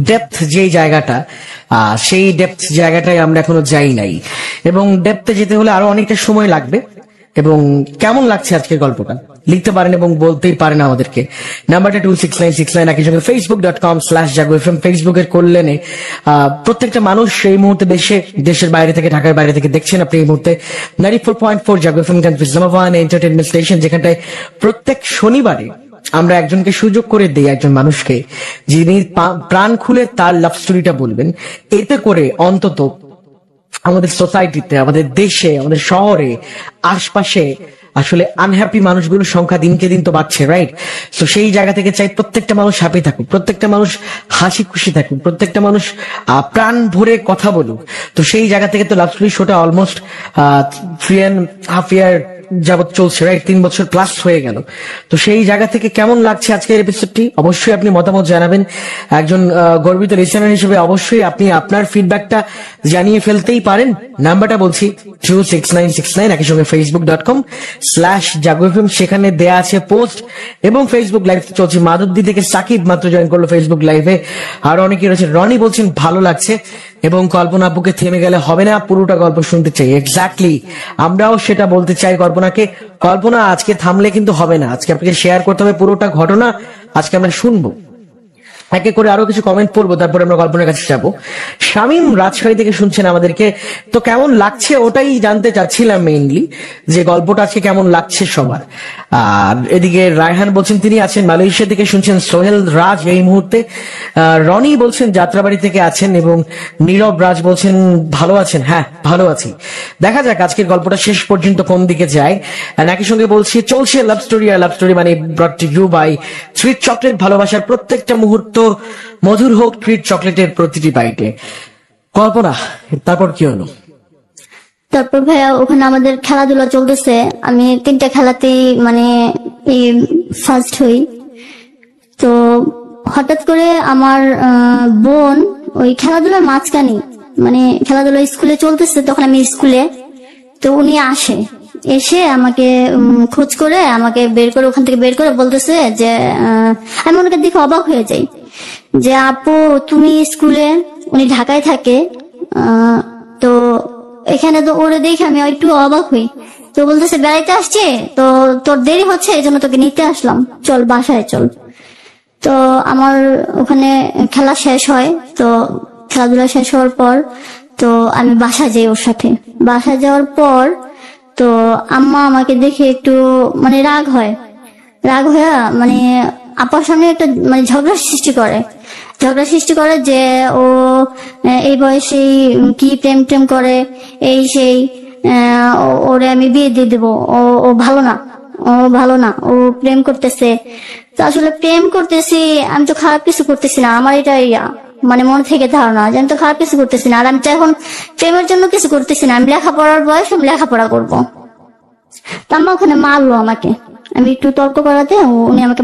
ডেপথ যেই জায়গাটা, সেই ডেপথ জায়গাটায় আমরা এখনো যাই নাই, এবং ডেপথে যেতে হলে আরো অনেকটা সময় লাগবে। এবং কেমন লাগছে আজকের গল্পটা লিখতে পারেন এবং বলতেই পারেন আমাদেরকে। নাম্বারটা 26969, একই সঙ্গে facebook.com/jaguFM। ফেসবুকের কল্যাণে প্রত্যেকটা মানুষ এই মুহূর্তে দেশের বাইরে থেকে, ঢাকার বাইরে থেকে দেখছেন আপনি এই মুহূর্তে 94.4 জাগুএফএম ইসলামাবাদ এন্টারটেইনমেন্ট স্টেশন, যেখানটায় প্রত্যেক শনিবারে আমরা একজনকে সুযোগ করে দিই, একজন মানুষকে, যিনি প্রাণ খুলে তার লাভ স্টোরিটা বলবেন। এতে করে অন্তত আমাদের সোসাইটিতে, আমাদের দেশে, আমাদের শহরে, আশপাশে আসলে আনহ্যাপি মানুষগুলোর সংখ্যা দিনকে দিন তো বাড়ছে, রাইট? তো সেই জায়গা থেকে চাই প্রত্যেকটা মানুষ হ্যাপি থাকুক, প্রত্যেকটা মানুষ হাসি খুশি থাকুক, প্রত্যেকটা মানুষ প্রাণ ভরে কথা বলুক। তো সেই জায়গা থেকে তো লাভ স্টোরি শোটা অলমোস্ট 3.5 ইয়ার যাবত চলছে, রাইট? 3 বছর প্লাস হয়ে গেল। তো সেই জায়গা থেকে কেমন লাগছে আজকের এপিসোডটি অবশ্যই আপনি মতামত জানাবেন। একজন গর্বিত লিসেনার হিসেবে অবশ্যই আপনি আপনার ফিডব্যাকটা জানিয়ে ফেলতেই পারেন। নাম্বারটা বলছি 26969, একই সঙ্গে facebook.com/jaguFM, সেখানে দেয়া আছে পোস্ট, এবং ফেসবুক লাইভ চলছে। মাধবদী থেকে সাকিব মাত্র জয়েন করলো ফেসবুক লাইভে, আর অনেকে রয়েছে। রনি বলছেন ভালো লাগছে, এবং কল্পনা আপুকে থেমে গেলে হবে না, পুরোটা গল্প শুনতে চাই। এক্স্যাক্টলি, আমরাও সেটা বলতে চাই কল্পনাকে। কল্পনা, আজকে থামলে কিন্তু হবে না, আজকে আপনাকে শেয়ার করতে হবে পুরোটা ঘটনা, আজকে আমরা শুনবো। একে করে আরো কিছু কমেন্ট পড়বো, তারপরে আমরা কল্পনার কাছে যাবো। শামীম রাজশাহী থেকে শুনছেন আমাদেরকে, তো কেমন লাগছে ওটাই জানতে চাচ্ছিলাম মেইনলি, যে গল্পটা আজকে কেমন লাগছে সবার। আর এদিকে রায়হান বলছেন তিনি আছেন মালয়েশিয়া থেকে শুনছেন, সোহেল রাজ এই মুহূর্তে, রনি বলছেন যাত্রাবাড়ি থেকে আছেন, এবং নীরব রাজ বলছেন ভালো আছেন। হ্যাঁ ভালো আছি, দেখা যাক আজকের গল্পটা শেষ পর্যন্ত কোন দিকে যায়। একই সঙ্গে বলছি চলছে লাভ স্টোরি, আর লাভ স্টোরি মানে brought to you by treat chocolate. ভালোবাসার প্রত্যেকটা মুহূর্ত মধুর হোক ট্রিট চকলেটের প্রতিটি বাইটে। কল্পনা, তারপর কি হলো? তারপর ভাইয়া ওখানে আমাদের খেলাধুলা চলতেছে, আমি 3টা খেলাতেই মানে ফার্স্ট হই। তো হঠাৎ করে আমার বোন ওই খেলাধুলার মাঝখানে, মানে খেলাধুলা স্কুলে চলতেছে, তখন আমি স্কুলে, তো উনি এসে আমাকে খোঁজ করে আমাকে বের করে, ওখান থেকে বের করে বলতেছে যে আমি ওনাকে দেখে অবাক হয়ে যাই যে আপু তুমি স্কুলে, উনি ঢাকায় থাকে, তো এখানে তো ওরে দেখে আমি একটু অবাক হই। তো বলতেছে বেড়াইতে আসছে, তো তোর দেরি হচ্ছে এই জন্য তোকে নিতে আসলাম, চল বাসায় চল। তো আমার ওখানে খেলা শেষ হয়, তো খেলাধুলা শেষ হওয়ার পর তো আমি বাসায় যাই ওর সাথে। বাসায় যাওয়ার পর তো আম্মা আমাকে দেখে একটু মানে রাগ হয়ে মানে আপার সামনে একটা মানে ঝগড়া সৃষ্টি করে যে ও এই বয়সে কি প্রেম টেম করে, এই সেই, ওরে আমি বিয়ে দিয়ে দেবো, ও ভালো না, ও প্রেম করতেছে। তো আসলে প্রেম করতেছি আমি তো খারাপ কিছু করতেছি না, আমার এটা মানে মন থেকে ধারণা যে আমি তো খারাপ কিছু করতেছি না, আর আমি তো এখন প্রেমের জন্য কিছু করতেছি না, আমি লেখাপড়ার বয়স, আমি লেখাপড়া করবো। তো আম্মা ওখানে মারলো আমাকে, আমি একটু তর্ক করাতে উনি আমাকে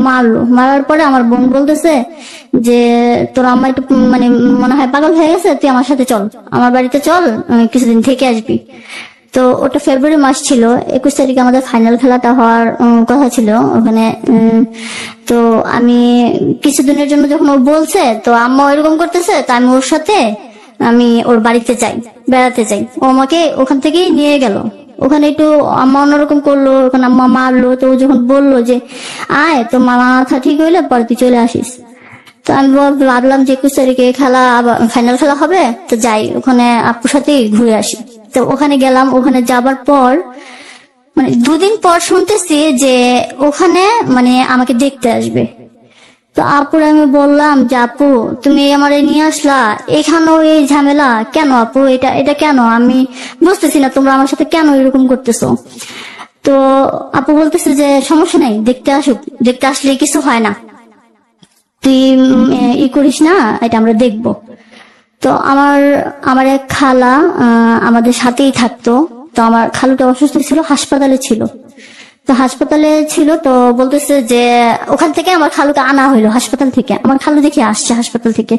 মারার পরে আমার বোন বলতেছে যে তোর আম্মা একটু মানে মনে হয় পাগল হয়ে গেছে, তুই আমার সাথে চল, আমার বাড়িতে চল, কিছুদিন থেকে আসবি। তো ওটা ফেব্রুয়ারি মাস ছিল, 21 তারিখে আমাদের ফাইনাল খেলাটা হওয়ার কথা ছিল ওখানে। তো আমি কিছুদিনের জন্য যখন ও বলছে, তো আম্মা এরকম করতেছে, তো আমি ওর সাথে আমি ওর বাড়িতে যাই, বেড়াতে যাই। ও আমাকে ওখান থেকেই নিয়ে গেল। ওখানে একটু আম্মা অন্যরকম করলো, ওখানে আম্মা মারলো। তো ও যখন বললো যে আয়, তো মাথা ঠিক হইলে পরে তুই চলে আসিস। তো আমি ভাবলাম যে 21 তারিখে খেলা, আবার ফাইনাল খেলা হবে, তো যাই ওখানে আপুর সাথেই ঘুরে আসি। তো ওখানে গেলাম, ওখানে যাবার পর মানে 2 দিন পর শুনতেছি যে ওখানে মানে আমাকে দেখতে আসবে। তো আপুর আমি বললাম যে আপু তুমি আমারে নিয়ে আসলা, এখানেও এই ঝামেলা কেন আপু, এটা কেন, আমি বুঝতেছি না তোমরা আমার সাথে কেন এরকম করতেছো। তো আপু বলতেছে যে সমস্যা নাই, দেখতে আসলে কিছু হয় না, তুই করিস না, এটা আমরা দেখবো। তো আমার এক খালা আমাদের সাথেই থাকতো। তো আমার খালুটা অসুস্থ ছিল, হাসপাতালে ছিল। তো বলতেছে যে ওখান থেকে আমার খালুকে আনা হইলো, হাসপাতাল থেকে আমার খালু দেখে আসছে হাসপাতাল থেকে।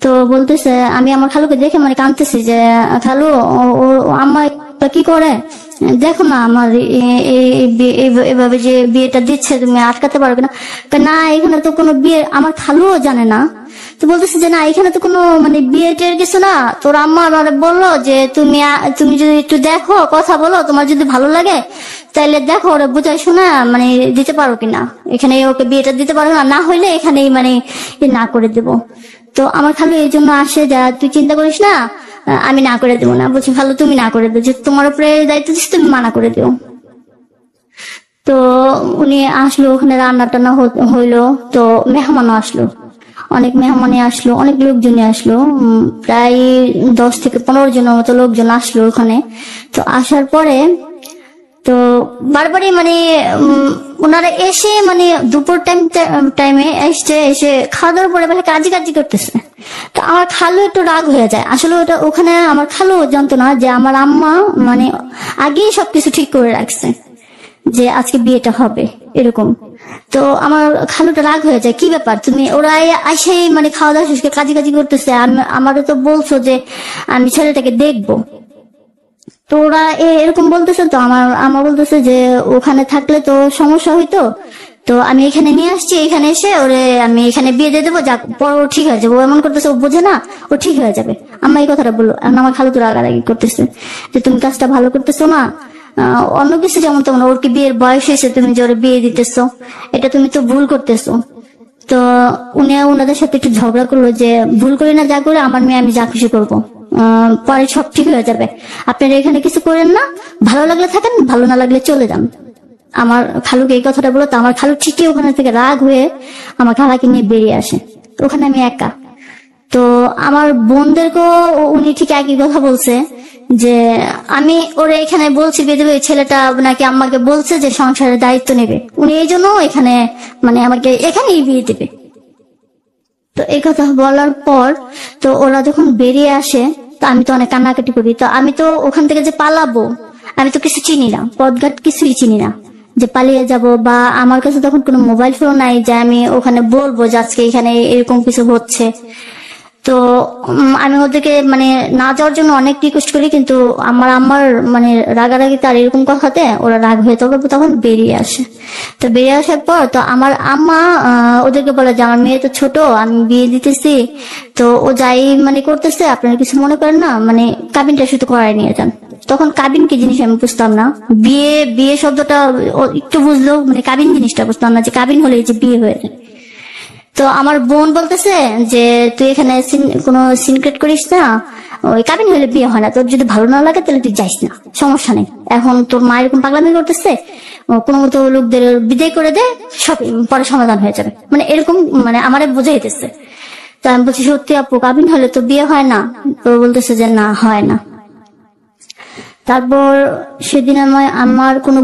তো বলতেছে, আমি আমার খালুকে দেখে মানে কাঁদতেছি যে খালু ও আম্মা কি করে, দেখো না আমার এভাবে যে বিয়েটা দিচ্ছে, তুমি আটকাতে পারবে না। না এখানে তো কোনো বিয়ে, আমার খালুও জানে না। তো বলতেছে যে না এখানে তো কোনো মানে বিয়ে টের কিছু না, তোর আম্মা আমারে বললো যে তুমি যদি একটু দেখো, কথা বলো, তোমার যদি ভালো লাগে তাইলে দেখো ওরা বুঝাই শোনা মানে দিতে পারো কিনা, এখানে ওকে বিয়েটা দিতে পারো না, না হইলে এখানেই মানে না করে দেবো। তো আমার খালু এই জন্য আসে, যা তুই চিন্তা করিস না, আমি না করে দেবো না। বলছি খালু তুমি না করে দেবো, যে তোমার উপরে দায়িত্ব দিচ্ছি, তুমি মানা করে দিও। তো উনি আসলো, ওখানে রান্না টান্না হইলো। তো মেহমানও আসলো, অনেক মেহমানে আসলো, অনেক লোকজনই আসলো, প্রায় 10 থেকে 15 জনের মতো লোকজন আসলো ওখানে। তো আসার পরে তো বারবারই মানে ওনারা এসে মানে দুপুর টাইমে এসে খাওয়া দাওয়ার পরে বেলা কাজি করতেছে। তো আমার খালু একটু রাগ হয়ে যায়। আসলে ওখানে আমার খালু জানতো না যে আমার আম্মা মানে আগেই সবকিছু ঠিক করে রাখছে যে আজকে বিয়েটা হবে এরকম। তো আমার খালুটা রাগ হয়ে যায়, কি ব্যাপার তুমি, ওরা এসে মানে খাওয়া দাওয়া শেষকে কাজি করতেছে, আমারও তো বলছো যে আমি ছেলেটাকে দেখবো। তো ওরা এরকম বলতেছে। তো আমার বলতেছে যে ওখানে থাকলে তো সমস্যা হইতো, তো আমি এখানে নিয়ে আসছি, এখানে এসে ওরে আমি এখানে বিয়ে দিয়ে দেবো, যাক পর ও ঠিক হয়ে যাবে। ও এমন করতেছে, ও বোঝে না, ও ঠিক হয়ে যাবে। আম্মা এই কথাটা বললো। আমার খালু তো রাগারাগি করতেছে যে তুমি কাজটা ভালো করতেছো না, অন্য কিছু যেমন তেমন, ওর কি বিয়ের বয়স হয়েছে, তুমি যে ওরে বিয়ে দিতেছো, এটা তুমি তো ভুল করতেছো। তো ওনাদের সাথে একটু ঝগড়া করলো যে ভুল করি না যা করে আমার মেয়ে আমি যা খুশি করবো, পরে সব ঠিক হয়ে যাবে, আপনারা এখানে কিছু করেন না, ভালো লাগলে থাকেন, ভালো না লাগলে চলে যান। আমার খালুকে এই কথাটা বলো, তো আমার খালু ঠিকই ওখানে থেকে রাগ হয়ে আমার খালাকে নিয়ে বেরিয়ে আসে। তো ওখানে আমি একা। তো আমার বোনদেরকেও উনি ঠিক একই কথা বলছে যে আমি ওরা এখানে বলছি বেঁধে ছেলেটা নাকি আমাকে বলছে যে সংসারের দায়িত্ব নেবে, উনি এই জন্য এখানে মানে আমাকে এখানেই বিয়ে দেবে। তো এই কথা বলার পর তো ওরা যখন বেরিয়ে আসে, তো আমি তো অনেক কান্নাকাটি করি। তো আমি তো ওখান থেকে যে পালাবো, আমি তো কিছু চিনি না, পথঘাট কিছুই চিনি না যে পালিয়ে যাব, বা আমার কাছে তখন কোনো মোবাইল ফোন নাই যে আমি ওখানে বলবো যে আজকে এখানে এরকম কিছু হচ্ছে। তো আমি ওদেরকে মানে না যাওয়ার জন্য অনেক রিকোয়েস্ট করি, কিন্তু আমার মানে রাগারাগি তার এরকম কথাতে ওরা রাগ হয়ে তখন বেরিয়ে আসে। তো বেরিয়ে আসার পর তো আমার আম্মা ওদেরকে বলে যে আমার মেয়ে তো ছোট, আমি বিয়ে দিতেছি, তো ও যাই মানে করতেছে, আপনারা কিছু মনে করেন না, মানে কাবিনটা শুধু করায় নিয়ে যান। তখন কাবিন কি জিনিস আমি বুঝতাম না, বিয়ে শব্দটা একটু বুঝলো, মানে কাবিন জিনিসটা বুঝতাম না যে কাবিন হলে যে বিয়ে হয়ে যায়। তো আমার বোন বলতেছে যে তুই এখানে কোনো সিনক্রেট করিস না, ওই কাবিন হলে বিয়ে হয় না, তোর যদি ভালো না লাগে তাহলে তুই যাইস না, সমস্যা নেই, এখন তোর মা এরকম পাগলামি করতেছে, কোনো মতো লোকদের বিদায় করে দে, সব পরে সমাধান হয়ে যাবে, মানে এরকম মানে আমারে বোঝাইতেছে। তো আমি বলছি সত্যি আপু কাবিন হলে তো বিয়ে হয় না? তো বলতেছে যে না হয় না। তারপর সেদিন আমার কোনো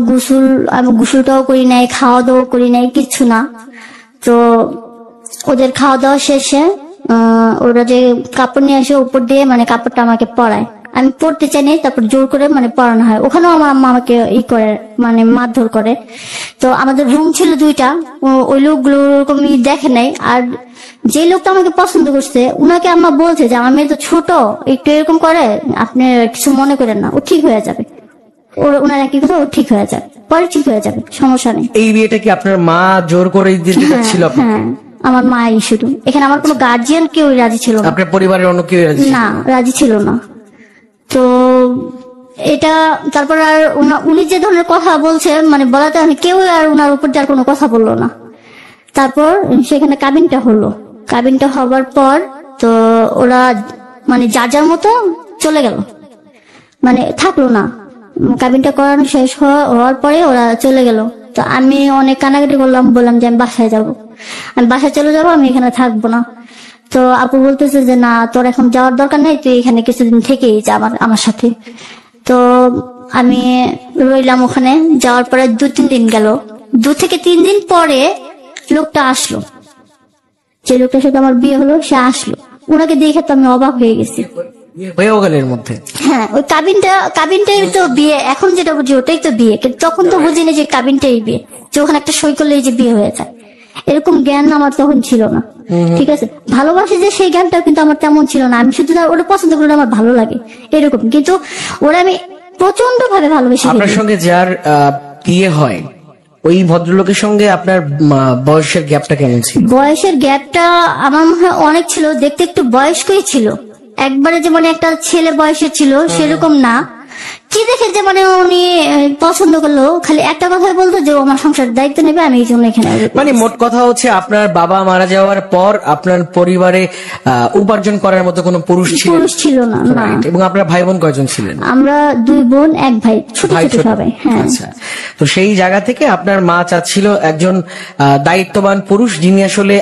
আমি গোসলটাও করি নাই, খাওয়া দাওয়া করি নাই, কিছু না। তো ওদের খাওয়া দাওয়া শেষে ওরা যে কাপড় নিয়ে আসে উপর দিয়ে, মানে কাপড়টা আমাকে পরায়, আমি পড়তে চাই নাই, তারপর জোর করে মানে পড়ানো হয়। ওখানেও আমার আম্মা আমাকে করে মানে মারধর করে। তো আমাদের রুম ছিল 2টা, ওই লোকগুলো ওরকম দেখে নাই। আর যে লোকটা আমাকে পছন্দ করছে উনাকে আম্মা বলছে যে আমার মেয়ে তো ছোট, একটু এরকম করে, আপনি কিছু মনে করেন না, ও ঠিক হয়ে যাবে, ওনার একই কথা, ও ঠিক হয়ে যাবে, পরে ঠিক হয়ে যাবে, সমস্যা নেই। এই বিয়েটা কি আপনার মা জোর করে দিতে ছিল? হ্যাঁ, আমার মাই শুধু, এখানে আমার কোনো গার্জিয়ান কেউ রাজি ছিল না, আপনার পরিবারের অন্য কেউ রাজি ছিল না। তো এটা তারপর আর উনি যে ধরনের কথা বলছে মানে বলাতে কেউ আর উনার উপর আর কোনো কথা বললো না। তারপর সেখানে কাবিনটা হবার পর তো ওরা মানে যার মতো চলে গেল, মানে থাকলো না। কাবিনটা করানো শেষ হওয়ার পরে ওরা চলে গেল। তো আমি অনেক কানাকাটি করলাম, বললাম যে আমি বাসায় চলে যাবো, আমি এখানে থাকবো না। তো আপু বলতেছে যে না, তোর এখন যাওয়ার দরকার নাই, তুই এখানে কিছুদিন থেকেই যা আমার সাথে। তো আমি রইলাম ওখানে। যাওয়ার পরে 2-3 দিন গেল। 2 থেকে 3 দিন পরে লোকটা আসলো, যে লোকটার সাথে আমার বিয়ে হলো সে আসলো। ওনাকে দেখে তো আমি অবাক হয়ে গেছি। মধ্যে হ্যাঁ, ওই কাবিনটাই তো বিয়ে, এখন যেটা বুঝি ওটাই তো বিয়ে, কিন্তু তখন তো বুঝিনি যে কাবিনটাই বিয়ে, যে ওখানে একটা সই করলেই যে বিয়ে হয়ে যায়, এরকম জ্ঞান আমার তখন ছিল না। ঠিক আছে, ভালোবাসে যে সেই জ্ঞানটা কিন্তু আমার তেমন ছিল না। আমি শুধু ওরা পছন্দ করলে আমার ভালো লাগে এরকম, কিন্তু ওরা আমি প্রচন্ড ভাবে ভালোবেসে। আপনার সঙ্গে যার বিয়ে হয় ওই ভদ্রলোকের সঙ্গে আপনার বয়সের গ্যাপটা কেমন ছিল? বয়সের গ্যাপটা আমার মনে হয় অনেক ছিল, দেখতে একটু বয়স্কই ছিল, একবারে যে মানে একটা ছেলে বয়সের ছিল সেরকম না। কি দেখে যে মানে উনি পছন্দ করলো, খালি একটা কথাই বলতো যে আমার সংসারের দায়িত্ব নেবে, আমি এই জন্য এখানে। মানে মোট কথা হচ্ছে আপনার বাবা মারা যাওয়ার পর আপনার পরিবারে উপার্জন করার মতো কোনো পুরুষ ছিল না। এবং আপনার ভাই বোন কয়জন ছিলেন? আমরা 2 বোন 1 ভাই, ছোট সবাই। হ্যাঁ, আচ্ছা। তো সেই জায়গা থেকে আপনার মা চাচ্ছিল একজন দায়িত্ববান পুরুষ, যিনি আসলে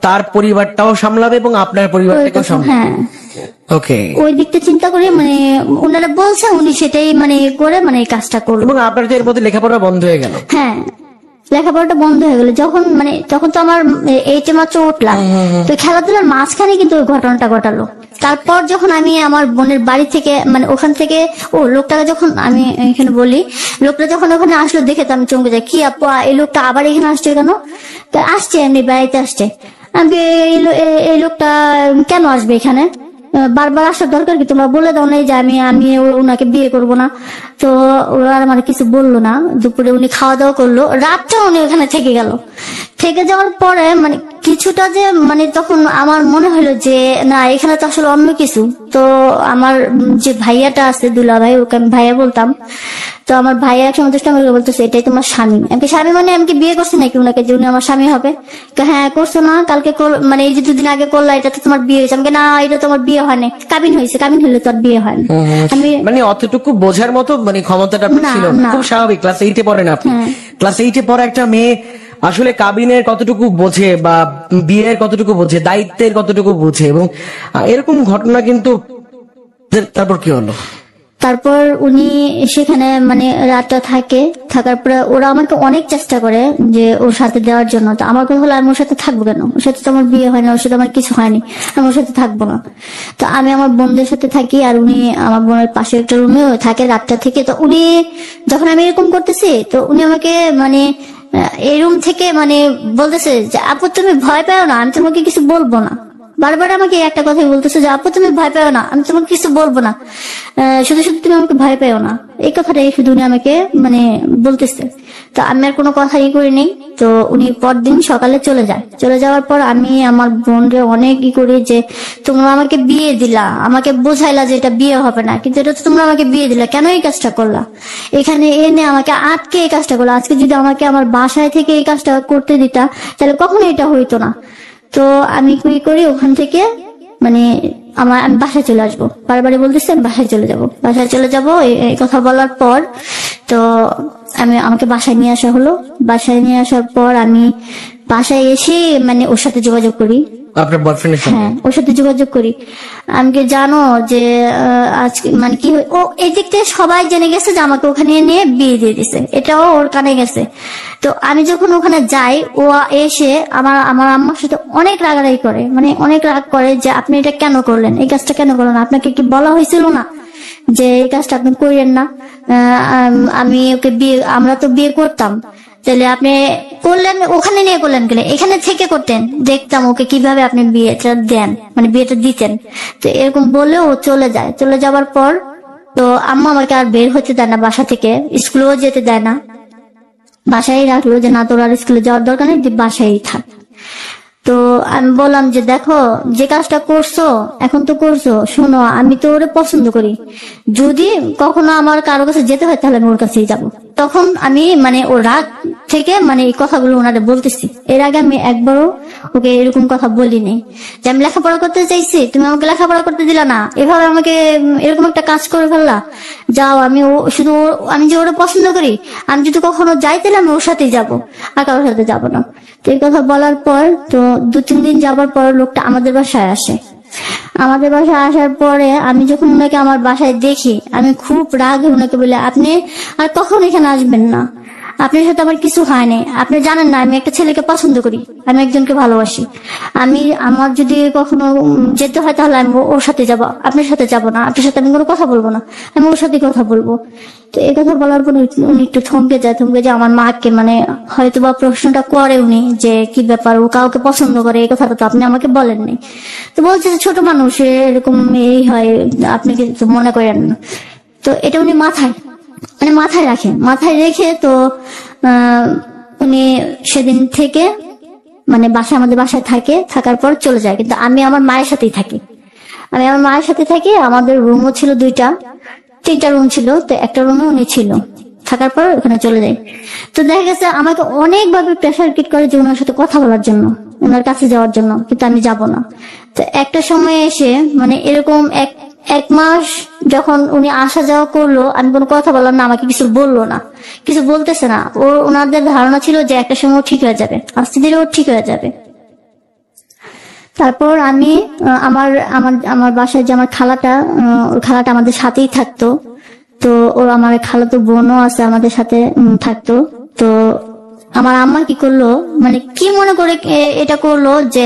তার পরিবারটাও সামলাবে এবং আপনার পরিবারটাকেও সামলাবে। হ্যাঁ, ওকে, ওই দিকটা চিন্তা করে মানে ওনারা বলছে, উনি সেটাই মানে করে মানে এই কাজটা করলো। এবং আপনার তো এর মধ্যে লেখাপড়া বন্ধ হয়ে গেল? হ্যাঁ, লেখাপড়াটা বন্ধ হয়ে গেল তখন তো আমার 8 মাত্র উঠলাম। তো খেলাধুলার মাঝখানে কিন্তু ওই ঘটনাটা ঘটালো। তারপর যখন আমি আমার বোনের বাড়ি থেকে মানে ওখান থেকে লোকটাকে যখন আমি এখানে বলি, লোকটা যখন ওখানে আসলো দেখে তো আমি চমকে যাই, কি আপা এই লোকটা আবার এখানে আসছে কেন? আসছে এমনি বেড়াইতে আসছে। আমি এই লোকটা কেন আসবে এখানে, বারবার আসার দরকার কি, তোমরা বলে দাও নাই যে আমি ওনাকে বিয়ে করব না? তো ওরা আমার কিছু বললো না। দুপুরে উনি খাওয়া দাওয়া করলো, রাতটা উনি ওখানে থেকে যাওয়ার পরে মানে কিছুটা যে মানে তখন আমার মনে হলো যে না, এখানে তো আসলে অন্য কিছু। তো আমার যে ভাইয়াটা আছে দুলা ভাই, ওকে আমি ভাইয়া বলতাম। তো আমার ভাই একসময় দুষ্টামি করে বলতেছে এটাই তোমার স্বামী। আমাকে স্বামী মানে আমাকে বিয়ে করছে নাকি উনাকে যে উনি আমার স্বামী হবে? হ্যাঁ করছো না, কালকে মানে এই যে 2 দিন আগে করলা, এটা তো তোমার বিয়ে হয়েছে। আমাকে না, এটা তোমার বিয়ে হয় না, কাবিন হয়েছে, কাবিন হলে তো আর বিয়ে হয় না। আমি মানে অতটুকু বোঝার মতো মানে ক্ষমতাটা আপনার না, ছিল না। না। খুব স্বাভাবিক, ক্লাস 8 পড়েন আপনি। ক্লাস 8 পড়া একটা মেয়ে আসলে কাবিনের কতটুকু বোঝে বা বিয়ের কতটুকু বোঝে, দায়িত্বের কতটুকু বোঝে, এবং এরকম ঘটনা কিন্তু। তারপর কি হলো? তারপর উনি সেখানে মানে রাতটা থাকার পরে ওরা আমাকে অনেক চেষ্টা করে যে ওর সাথে দেওয়ার জন্য। তো আমার কথা হলো আমি ওর সাথে থাকবো কেন? ওর সাথে তো আমার বিয়ে হয় না, ওর সাথে আমার কিছু হয়নি, আমি ওর সাথে থাকবো না। তো আমি আমার বোনদের সাথে থাকি, আর উনি আমার বোনের পাশে একটা রুমেও থাকে রাতটা থেকে। তো উনি যখন আমি এরকম করতেছি, তো উনি আমাকে মানে এই রুম থেকে মানে বলতেছে যে আপু তুমি ভয় পাও না, আমি তোমাকে কিছু বলবো না। বারবার আমাকে একটা কথাই বলতেছে যে আপু তুমি ভয় পাও না, আমি তোমাকে কিছু বলবো না, শুধু শুধু তুমি আমাকে ভয় পাও না। এই কথাটাই শুধু উনি আমাকে মানে বলতেছে। তো আমি আর কোনো কথাই করিনি। তো উনি পরদিন সকালে চলে যাওয়ার পর আমি আমার বোনকে অনেক করি যে তোমরা আমাকে বিয়ে দিলা, আমাকে বোঝাইলা যে এটা বিয়ে হবে না, কিন্তু এটা তো তোমরা আমাকে বিয়ে দিলা, কেন এই কাজটা করলা? এখানে এনে আমাকে আটকে এই কাজটা করলা। আজকে যদি আমাকে আমার বাসায় থেকে এই কাজটা করতে দিতা তাহলে কখনো এটা হইতো না। তো আমি কি করি, ওখান থেকে মানে আমি বাসায় চলে আসবো। বারবারই বলতেছি আমি বাসায় চলে যাবো। এই কথা বলার পর তো আমাকে বাসায় নিয়ে আসা হলো। বাসায় নিয়ে আসার পর আমি বাসায় এসে মানে ওর সাথে যোগাযোগ করি, আপনার বয়ফ্রেন্ডের সাথে? হ্যাঁ, ওর সাথে যোগাযোগ করি। আমাকে জানো যে আজকে মানে কি ও এই দিক থেকে সবাই জেনে গেছে যে আমাকে ওখানে নিয়ে বিয়ে দিয়ে দিছে, এটাও ওর কানে গেছে। তো আমি যখন ওখানে যাই, ও এসে আমার আম্মার সাথে অনেক রাগারাগি করে, মানে অনেক রাগ করে যে আপনি এটা কেন করলেন, এই কাজটা কেন করলেন, আপনাকে কি বলা হয়েছিল না যে এই কাজটা আপনি করেন না? আমি ওকে আমরা তো বিয়ে করতাম, তাহলে আপনি করলেন ওখানে নিয়ে করলেন গেলে, এখানে থেকে করতেন, দেখতাম ওকে কিভাবে আপনি বিয়েটা দেন, মানে বিয়েটা দিতেন। তো এরকম বলে ও চলে যাওয়ার পর তো আম্মা আমাকে আর বের হতে দেয় না বাসা থেকে, স্কুলেও যেতে দেয় না, বাসায় রাখলো যে না তোর আর স্কুলে যাওয়ার দরকার নেই, বাসায় থাক। তো আমি বললাম যে দেখো যে কাজটা করছো এখন তো করছো, শোনো আমি তো ওরে পছন্দ করি, যদি কখনো আমার কারো কাছে যেতে হয় তাহলে আমি ওর কাছেই যাবো। তখন আমি মানে ওর রাগ থেকে মানে এই কথাগুলো ওনারে বলতেছি। এর আগে আমি একবারও ওকে এরকম কথা বলিনি যে আমি লেখাপড়া করতে চাইছি, তুমি আমাকে লেখাপড়া করতে দিলা না, এভাবে আমাকে এরকম একটা কাজ করে ফেললা, যাও। আমি যে ওরা পছন্দ করি, আমি যদি কখনো যাই তাহলে আমি ওর সাথেই যাবো, আর কারোর সাথে যাবো না। তো এই কথা বলার পর তো 2-3 দিন যাবার পর লোকটা আমাদের বাসায় আসে। আমাদের বাসায় আসার পরে আমি যখন ওনাকে আমার বাসায় দেখি, আমি খুব রাগে ওনাকে বলি আপনি আর কখন এখানে আসবেন না, আপনার সাথে আমার কিছু হয়নি, আপনি জানেন না আমি একটা ছেলেকে পছন্দ করি, আমি একজনকে ভালোবাসি, আমার যদি কখনো যেতে হয় তাহলে আমি ওর সাথে যাব, আপনার সাথে যাব না, আপনার সাথে আমি কোনো কথা বলবো না, আমি ওর সাথে কথা বলবো। তো এই কথা বলার পর উনি একটু থমকে যায় আমার মাকে মানে হয়তো বা প্রশ্নটা করে উনি যে কি ব্যাপার, ও কাউকে পছন্দ করে, এই কথাটা তো আপনি আমাকে বলেননি। তো বলছে যে ছোট মানুষ এরকম এই হয়, আপনি কিছু মনে করেন না। তো এটা উনি মাথায় রেখে তো উনি সেদিন থেকে মানে আমাদের বাসায় থাকার পর চলে যায়। কিন্তু আমি আমার মায়ের সাথেই থাকি, আমাদের রুমও ছিল 3টা রুম ছিল, তো একটা রুমে উনি ছিল, থাকার পর ওখানে চলে যায়। তো দেখা গেছে আমাকে অনেকভাবে প্রেশার ক্রিয়েট করে যে ওনার সাথে কথা বলার জন্য, ওনার কাছে যাওয়ার জন্য, কিন্তু আমি যাব না। তো একটা সময় এসে মানে এরকম এক মাস যখন উনি আসা যাওয়া করলো, আমি কোনো কথা বললাম না, আমাকে কিছু বললো না, কিছু বলতেছে না। ওনাদের ধারণা ছিল যে একটা সময় ঠিক হয়ে যাবে, আস্তে ধীরে ও ঠিক হয়ে যাবে। তারপর আমি আমার বাসায় যে আমার খালাটা আমাদের সাথেই থাকতো, তো আমার খালাতো বোনও আছে আমাদের সাথে থাকতো। তো আমার আম্মা কি করলো, মানে কি মনে করে এটা করলো যে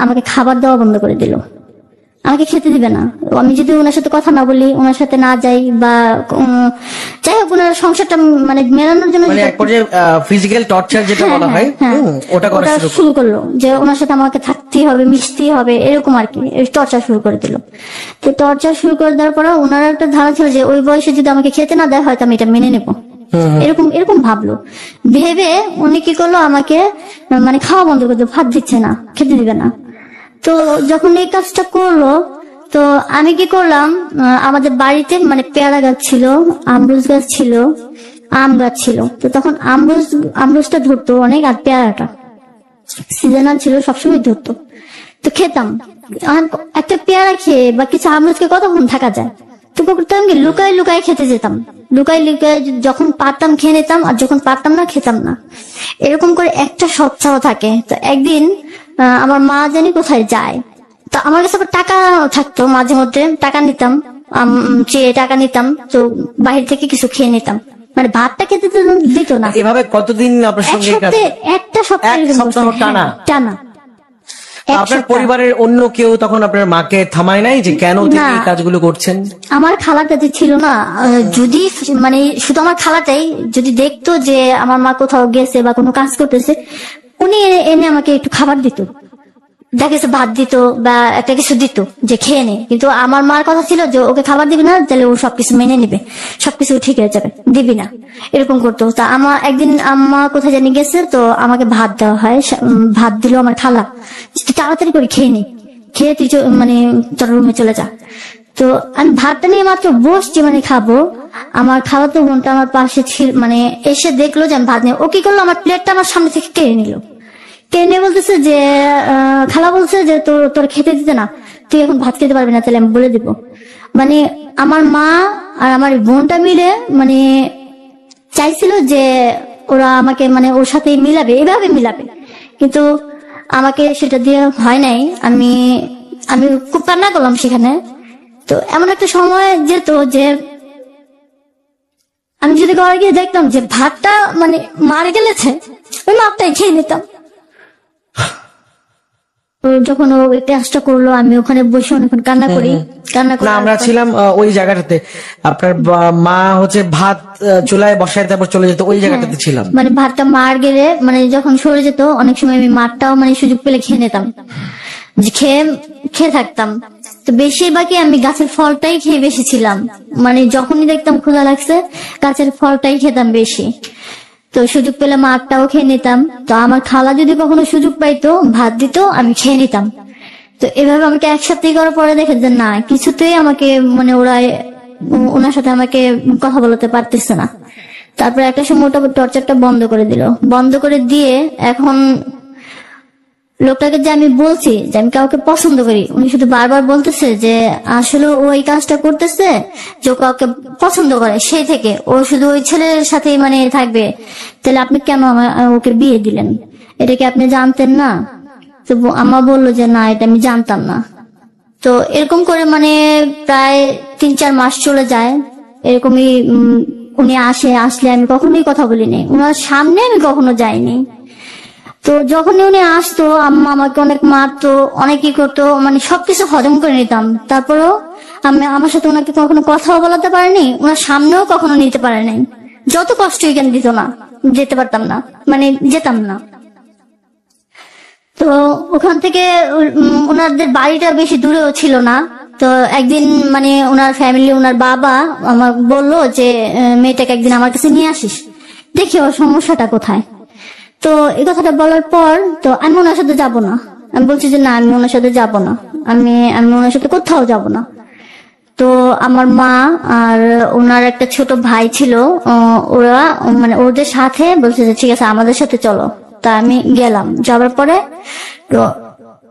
আমাকে খাবার দেওয়া বন্ধ করে দিল, আমাকে খেতে দিবে না। আমি যদি ওনার সাথে কথা না বলি, ওনার সাথে না যাই, বা যাই হোক ওনার সংসারটা মানে মেলানোর জন্য ফিজিক্যাল টর্চার যেটা বলা হয় ওটা শুরু করলো, যে ওনার সাথে আমাকে থাকতেই হবে, মিশতেই হবে, এরকম আর কি টর্চার শুরু করে দিল। তো টর্চার শুরু করে দেওয়ার পর ওনার একটা ধারণা ছিল যে ওই বয়সে যদি আমাকে খেতে না দেয় হয়তো আমি এটা মেনে নেবো, এরকম ভাবলো। ভেবে উনি কি করলো, আমাকে মানে খাওয়া বন্ধ করে দিল, ভাত দিচ্ছে না, খেতে দিবে না। তো যখন এই কাজটা করলো তো আমি কি করলাম, আমাদের বাড়িতে মানে পেয়ারা গাছ ছিল, আমরুজ গাছ ছিল, আম গাছ ছিল। তো তখন আমরুজটা ধরতো অনেক, আর পেয়ারাটা সিজনাল ছিল, সবসময় ধরতো। তো খেতাম। আর একটা পেয়ারা খেয়ে বা কিছু আমরুজকে কতক্ষণ থাকা যায়? তো করতাম কি, লুকায় লুকায় খেতে যেতাম। লুকায় লুকায় যখন পারতাম খেয়ে নিতাম, আর যখন পারতাম না খেতাম না। এরকম করে একটা সপ্তাহ থাকে। তো একদিন আমার মা জানি কোথায় যায়, তো আমার কাছে আবার টাকা থাকতো, মাঝে মধ্যে টাকা নিতাম, চেয়ে টাকা নিতাম, তো বাহির থেকে কিছু খেয়ে নিতাম। মানে ভাতটা খেতে তো দিত না। এভাবে কতদিন আপনার সঙ্গে একটা সপ্তাহ এক সপ্তাহ টানা? টানা। আপনার পরিবারের অন্য কেউ তখন আপনার মাকে থামায় নাই যে কেন তিনি এই কাজগুলো করছেন? আমার খালাটা যে ছিল না, যদি মানে শুধু আমার খালাটাই যদি দেখতো যে আমার মা কোথাও গেছে বা কোনো কাজ করতেছে, উনি এনে আমাকে একটু খাবার দিত, দেখেছে ভাত দিত বা একটা কিছু দিত যে খেয়ে নে। কিন্তু আমার মার কথা ছিল যে ওকে খাবার দিবি না, তাহলে ও সবকিছু মেনে নিবে, সবকিছু ঠিক হয়ে যাবে, দিবি না, এরকম করতো। তা আমার একদিন আম্মা কোথায় জানি গেছে, তো আমাকে ভাত দেওয়া হয়, ভাত দিল আমার খালা, তুই তাড়াতাড়ি করে খেয়ে নি, খেয়ে তুই মানে তোর রুমে চলে যা। তো আমি ভাতটা নিয়ে মাত্র বসছি মানে খাবো, আমার খালাতো বোনটা আমার পাশে ছিল, মানে এসে দেখলো যে আমি ভাত নিয়ে, ও কি করলো, আমার প্লেটটা আমার সামনে থেকে কেড়ে নিল। কেনে বলতেছে যে খালা বলছে যে তোর খেতে দিতে না, তুই এখন ভাত খেতে পারবি না, তাহলে আমি বলে দিব। মানে আমার মা আর আমার বোনটা মিলে মানে চাইছিল যে ওরা আমাকে মানে ওর সাথে মিলাবে, এভাবে মিলাবে, কিন্তু আমাকে সেটা দিয়ে হয় নাই। আমি খুব কান্না করলাম সেখানে। তো এমন একটা সময় যেত যে আমি যদি ঘরে গিয়ে দেখতাম যে ভাতটা মানে মারে গেলেছে, ওই ভাতটাই খেয়ে নিতাম। যখন ও এই কাজটা করলো, আমি ওখানে বসে অনেকক্ষণ কান্না করি। না, আমরা ছিলাম ওই জায়গাটাতে, আপনার মা হচ্ছে ভাত চুলায় বসায় তারপর চলে যেত, ওই জায়গাটাতে ছিলাম। মানে ভাতটা মার গেলে মানে যখন সরে যেত, অনেক সময় আমি মারটাও মানে সুযোগ পেলে খেয়ে নিতাম, যে খেয়ে থাকতাম। তো বেশিরভাগই আমি গাছের ফলটাই খেয়ে বেশি ছিলাম, মানে যখনই দেখতাম ক্ষুধা লাগছে গাছের ফলটাই খেতাম বেশি। তো সুযোগ পেলে মারটাও খেয়ে নিতাম। তো আমার খালা যদি কখনো সুযোগ পাইতো, ভাত দিত, আমি খেয়ে নিতাম। তো এভাবে আমাকে এক সপ্তাহ করার পরে দেখে যে না, কিছুতেই আমাকে মানে ওনার সাথে আমাকে কথা বলতে পারতেছে না। তারপরে একটা সময় ওটা টর্চারটা বন্ধ করে দিল। বন্ধ করে দিয়ে এখন লোকটাকে যে আমি বলছি যে আমি কাউকে পছন্দ করি, উনি শুধু বারবার বলতেছে যে আসলে ও এই কাজটা করতেছে যে কাউকে পছন্দ করে, সেই থেকে ও শুধু ওই ছেলের সাথেই মানে থাকবে। তাহলে আপনি কেন ওকে বিয়ে দিলেন? এটা কি আপনি জানতেন না? তো আমা বললো যে না, এটা আমি জানতাম না। তো এরকম করে মানে প্রায় 3-4 মাস চলে যায়। এরকমই উনি আসলে আমি কখনোই কথা বলিনি, ওনার সামনে আমি কখনো যাইনি। তো যখনই উনি আসতো, আম্মা আমাকে অনেক মারতো, অনেকই করতো, মানে সবকিছু হজম করে নিতাম। তারপরেও আমার সাথে ওনাকে কখনো কথাও বলাতে পারেনি, ওনার সামনেও কখনো নিতে পারে নাই। যত কষ্টই কেন দিত না, যেতে পারতাম না, মানে যেতাম না। তো ওখান থেকে ওনাদের বাড়িটা বেশি দূরেও ছিল না। তো একদিন মানে ওনার ফ্যামিলি, ওনার বাবা আমার বললো যে মেয়েটাকে একদিন আমার কাছে নিয়ে আসিস, দেখি ওর সমস্যাটা কোথায়। তো এই কথাটা বলার পর তো আমি ওনার সাথে যাব না, আমি বলছি যে না, আমি ওনার সাথে যাব না, আমি ওনার সাথে কোথাও যাব না। তো আমার মা আর ওনার একটা ছোট ভাই ছিল, ওরা মানে ওদের সাথে বলছে যে ঠিক আছে আমাদের সাথে চলো। তা আমি গেলাম। যাওয়ার পরে তো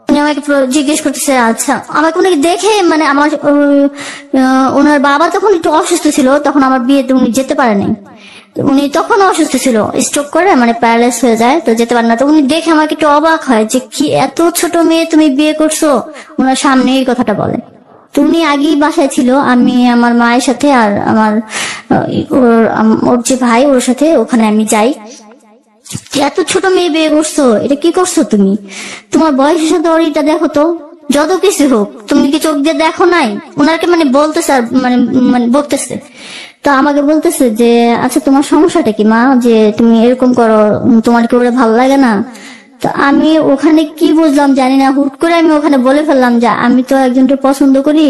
উনি আমাকে জিজ্ঞেস করতেছে, আচ্ছা আমাকে উনি দেখে মানে আমার ওনার বাবা তখন একটু অসুস্থ ছিল, তখন আমার বিয়েতে উনি যেতে পারেনি। উনি তখন অসুস্থ ছিল, স্ট্রোক করে মানে প্যারালাইজ হয়ে যায়, তো যেতে পারে না। তো উনি দেখে আমাকে একটু অবাক হয় যে কি এত ছোট মেয়ে তুমি বিয়ে করছো, ওনার সামনে এই কথাটা বলে। তো উনি আগেই বাসায় ছিল, আমি আমার মায়ের সাথে আর আমার ওর যে ভাই, ওর সাথে ওখানে আমি যাই। এত ছোট মেয়ে বিয়ে করছো, এটা কি করছো তুমি? তোমার বয়সের সাথে ওর এটা দেখো তো, যত কিছু হোক তুমি কি চোখ দিয়ে দেখো নাই? ওনাকে মানে বলতেছে, আর মানে বলতেছে। তো আমাকে বলতেছে যে আচ্ছা তোমার সমস্যাটা কি মা, যে তুমি এরকম করো, তোমার কি ওরা ভালো লাগে না? তো আমি ওখানে কি বুঝলাম জানি না, হুট করে আমি ওখানে বলে ফেললাম যে আমি তো একজনকে পছন্দ করি,